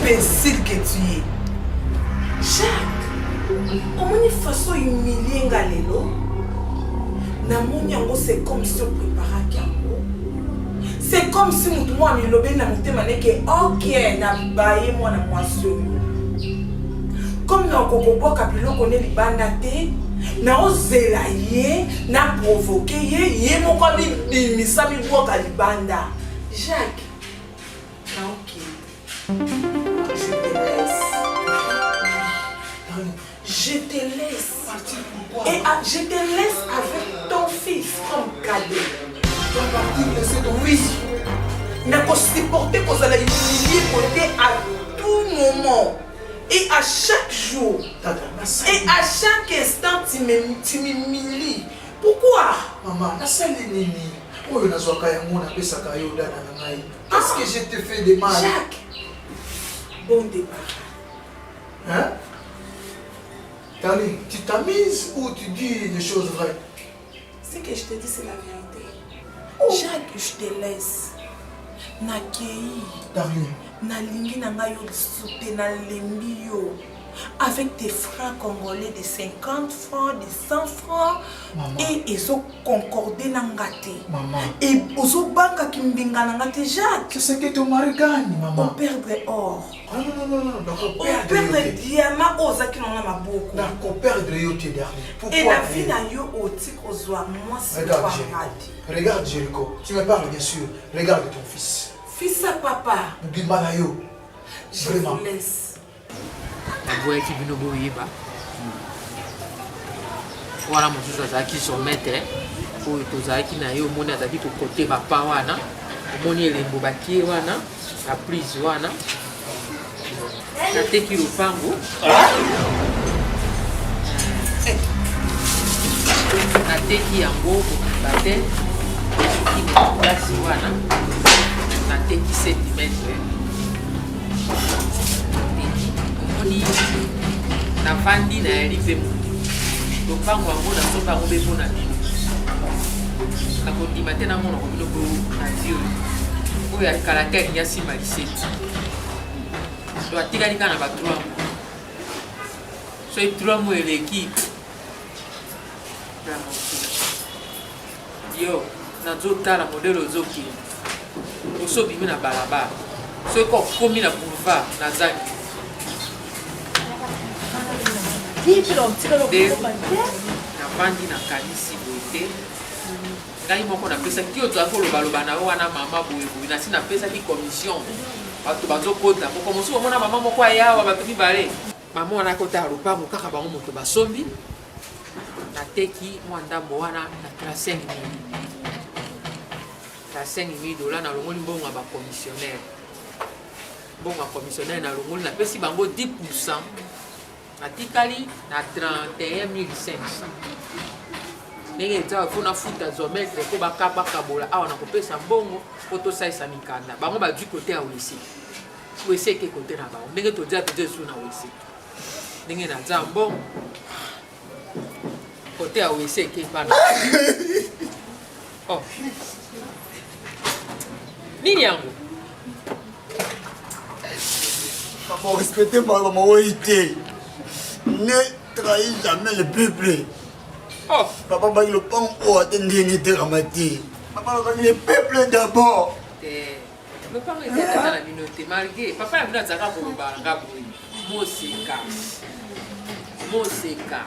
Imbécile que tu es. Jacques, comment une façon humilié nga lelo? C'est comme si on préparait Kiango. C'est comme si moi, je me disais ok, na baye moi na moisson. Comme na kokobo kapilo connaît les bandaté, na ozela ye, na provoqué ye mon comme bimisa mi boka libanda. Jacques, na ok. Je te laisse. je te laisse. Et je te laisse avec ton fils comme cadet. Tu vas partir laisser ton fils. n'a pas supporté qu'on allait humilier côté à tout moment et à chaque jour et à chaque instant tu m'humilies. Pourquoi? Maman, nasali nini? Oyo nazwaka yango na pesaka yo dana na ngai. Qu'est-ce que je te fais de mal? Jacques, bon départ. Hein? Darling, tu t'amuses ou tu dis des choses vraies? Ce que je te dis, c'est la vérité. Jacques, je te laisse. Nakei. Darling. Nalingi nanga yo soupe na lembi yo. Avec des francs congolais de 50 francs, de 100 francs. Maman. Et ils ont concordé nangate. Maman. Et ils ont banque qui mbinga nangate Jacques. C'est ce que ton mari gagne, maman. On perdrait or. Ah non. On perdrait diamant aux qui n'en a beaucoup. On perdrait yo tes derniers. Et la vie n'a eu au tic aux oies. Moi, c'est Regarde Jéricho. Regarde Jéricho. Tu me parles bien sûr. Regarde ton fils. Fils à papa. Bimalayo. Je vous laisse. Naboyaki bino boyeba wana mosusu azalaki sommetre oyo tozalaki na ye omoni azalaki kokote bapa wana omoni elembo bakie wana aprise wana nateki lopango nateki yango kokamba te soki na plasi wana nateki centimetre navandi nayali mpe motu lopango yango nasoka yango mpe mpona bino nakondima te namona ko bino na vie oyo akalaka elingi asimba liseti to atikali kaka na ba3 mois so 3 mois eleki yo nazotala modele ozokende osobimi na balabala soki okomi na boulevard nazangi navandi nakanisi boye te ngai moko napesaki oyo toza kolobaloba na yo wana mama boyeboye nasi napesaki commission bato bazokota moko mosusu omona mama moko ayawa bato mibale mama wana akotala lopango kaka bango moto basombi nateki mwa ndambo wana na 5 $5,000 nalongoli mbongo ya bacommissionnaire mbongo ya commissionnaire nalongoli napesi bango 10%. natikali na 31,500 ndenge eza fona futa zometre po bakabola awa nakopesa mbongo po tosalisa mikanda bango bazwi kote ya wese eke kote na bango ndenge todia esu na wese ndenge naza mbongo kote ya wese eke pana nini yango Papa, respectez ma maman. Ne trahis jamais le peuple. Papa, le pan au attendez de ramater. Papa, le peuple d'abord. Le pan est dans la minorité malgré. Papa, il a dit que Moseka.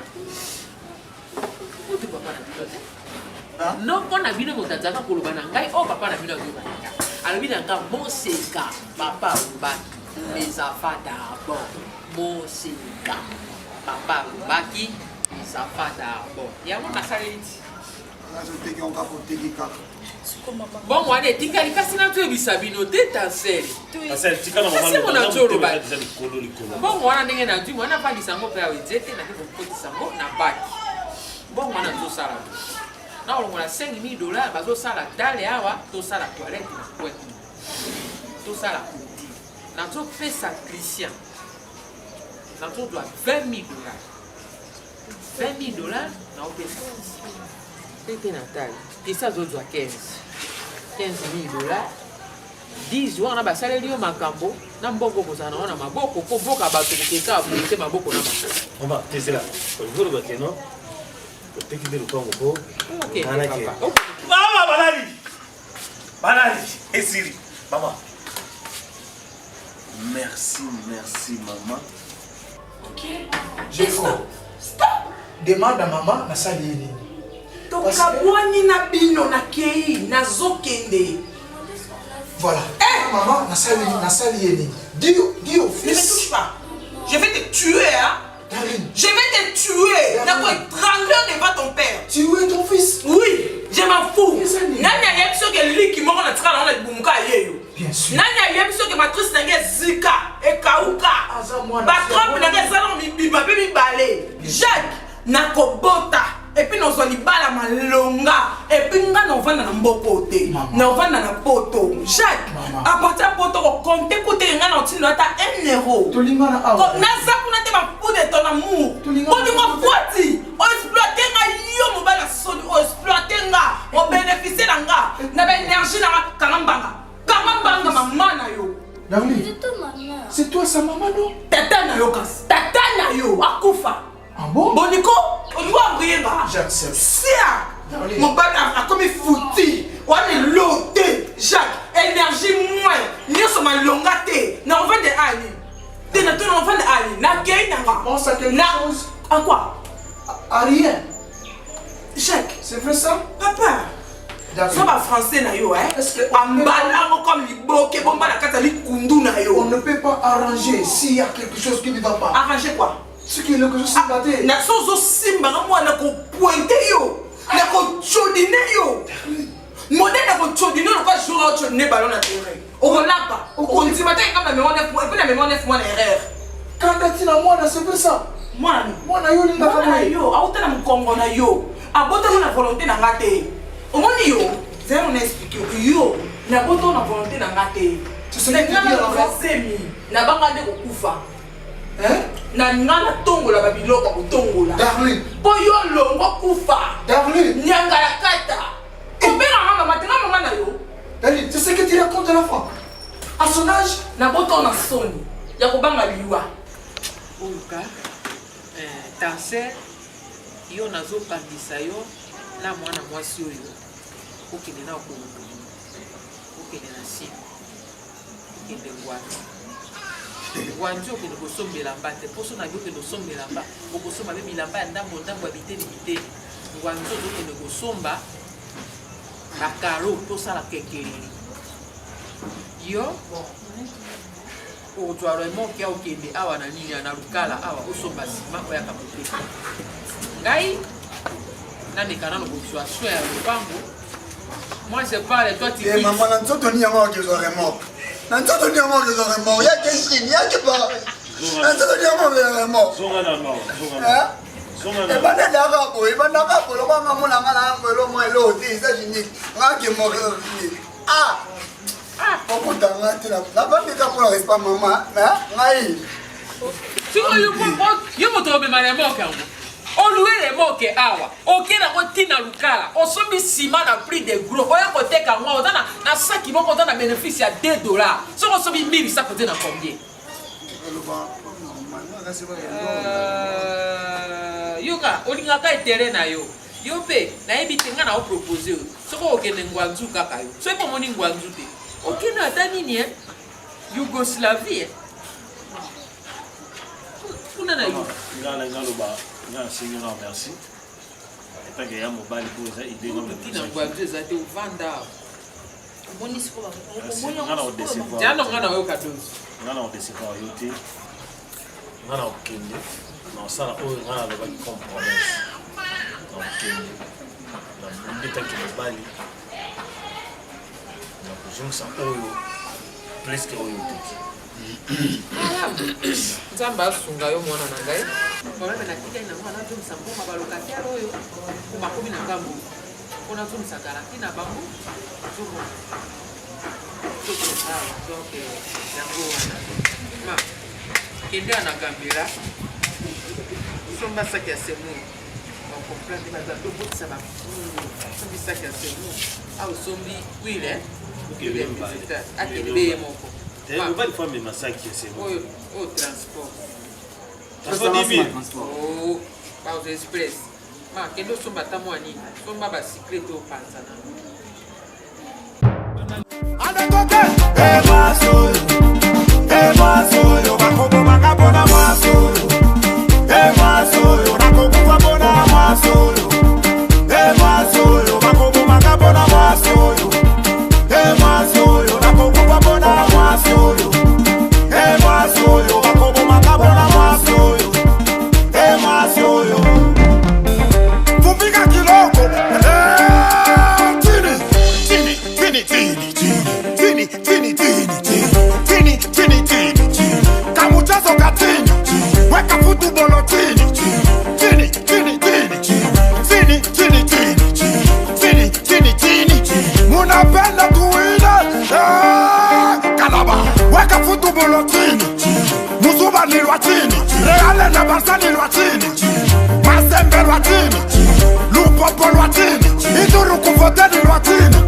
Où tu papa na bino? Non, on a vu le mot d'Azaka pour le banangai. Oh, papa, na bino de bananga. Alors, il a dit Moseka. Papa, les affaires d'abord. Moseka. Papa, Baki, les affaires d'abord. Il y a un masaliti. Bon, moi, les tingali kasina tu bisabino détancel. Bon, moi, on a na tu, moi, na pas disango pe awezete na ko disango na baki. Bon, moi, na zo sala. Na on a $5,000 bazo sala dale awa to sala toilette na kwetu. To sala kuti. Na zo pesa Christian. Na zo doit $20,000. $20,000 na o pesa. C'était Nathalie. Et ça, d'autres à 15 $000. 10 wana basaleli yo makambo na mboko kozana wana maboko po boka bato kokeka abulite maboko na makoko. On va tester là. Vous le non? Peut-être qu'il est le temps au OK. Maman, Banali. Et Siri. Maman. Merci, maman. OK. Stop. Demande à maman na sali. Tokabwani na bino na kei na zokende. Voilà. Maman, na sali yeni. Dis au fils. Ne me touche pas. Je vais te tuer, hein. Je vais te tuer. D'accord, étrangler devant ton père. Tuer ton fils? Oui, je m'en fous. Nani a yebso que lui qui m'a tika na bumuka yeyo. Bien sûr. Nani a yebso que matrice nanga zika et kauka. Ba trompe nanga zalo mi ba bi balé. Jacques nakobota. Et puis nous allons bala malonga. Et puis nous allons vendre na mbokote. Nous vendre na poto. Jacques, à partir de poto, compte écouter nous allons tirer ta 1 euro. Tolingana a. Nasa kuna te ba pour de ton amour. On dit mon poiti. On exploite nga yo mo bala soli. On exploite nga. On bénéficie nga. Na ba énergie na kalambanga. Kalambanga maman na yo. Darling. C'est toi maman. C'est toi sa maman non? Tata na yo kas. Tata na yo akufa. Ah bon? Boniko, on doit briller là. J'accepte. Sia. Mon père a comme foutu. On est loté. Jacques, énergie moins. Nous sommes longaté. Nous avons des années. T'es dans ton enfant des années. N'a gagné n'a. Pense à quelque chose. En quoi? À rien. Jacques. C'est vrai ça? Papa. Ça va français na yo hein? Est-ce que on comme li bloqué bomba la catholique kundu na yo. On ne peut pas arranger s'il y a quelque chose qui ne va pas. Arranger quoi? Ce qui est le que je sais pas dire. Na sozo simba moi na ko pointer yo. Na ko chodine yo. Modèle na ko chodine na ko jouer chodine ballon na terrain. On l'a pas. On dit matin comme la mémoire neuf mois et puis la mémoire neuf mois erreur. Quand tu na moi c'est vrai ça. Moi na yo ni na kama yo. Auta na mkongo na yo. Abota na volonté na ngate. Omoni yo. C'est on expliquer que yo na boto na volonté na ngate. Tu sais que tu dis la semi na banga de ko kufa. Hein? Na ngana tongola babiloko kutongola. Darling. Po yo longo kufa. Darling. Nyanga la kata. Obera mama matenga mama na yo. Darling, tu sais que tu racontes l'enfant. À son âge, na boto na soni. Ya kobanga liwa. Oka. Tancer yo nazo kandisa yo na mwana mwasi oyo. Okende na ko. Okende na si. Okende ngwana. Wanjo ke no sombela mbate poso na yo ke no sombela mba okosomba be milamba ndambo ndambo abiteni biteni wanjo zo ke no somba bakaro to sala kekeleli yo o twaro mo ke okende awa na nini na lukala awa osomba sima oya kapote ngai nani kana no boswa soya lupango moi je parle toi tu dis maman na nzoto ni yango ke zo remorque. Nantoto ni mort que j'aurais mort. Y'a qu'un signe, y'a que pas. Nantoto ni mort que j'aurais mort. Zonga na mort. Et ben d'arabe, et ben d'arabe, le roi maman n'a pas l'angle, le moins l'autre, ça génie. Là qui est mort. Ah. Pourquoi t'as raté la femme de ta pour reste pas maman, hein? Maï. Tu vois yo moto be mane mo ka. On loué les mots que awa. OK na ko tina lukala. On sombi ciment na prix de gros. Oya ko te ka moi na saki mo ko na bénéfice à $2. Si on sombi 1000 ça coûte na combien? Yoka, olinga ka terrain na yo. Yo pe na ebite nga na o proposer. Soko okende ngwanzu kaka yo. So epo moni ngwanzu te. Okende ata nini hein? Yougoslavie. Kuna na yo. Ngalo ba. Nga Seigneur merci. Tant que ya mobali pour ça idée comme tina ngwanzu ezate uvanda. Moni siko ba. Ngana o décevoir. Jana ngana yo kadozi. Ngana o décevoir yo te. Ngana o kende. Non ça o ngana le ba comme promesse. Donc kende. Na mbita ki mobali. Na kuzungisa oyo plus que oyo te. Nzamba asunga yo mwana na ngai. Problème na kika ina mwana tu msamboma balokataire oyo. Kuma komi na ngambo. Ona tu msakala kina bango. Tumo. Tuko sawa. Donc yango wana. Ma. Kende ana gambira. Somba saki ya semu. On comprend ba to bout ça ba. Sombi saki ya semu. Au sombi wile. Akebe moko. On va une fois mais massacre c'est bon. Au transport. Transport 10 000. Oh, pause express. Ma kendo somba tamwani. Somba ba secret au panzana. Barsani Lwatini, Masembe Lwatini, Lupopo Lwatini, Iduru Kuvoteni Lwatini.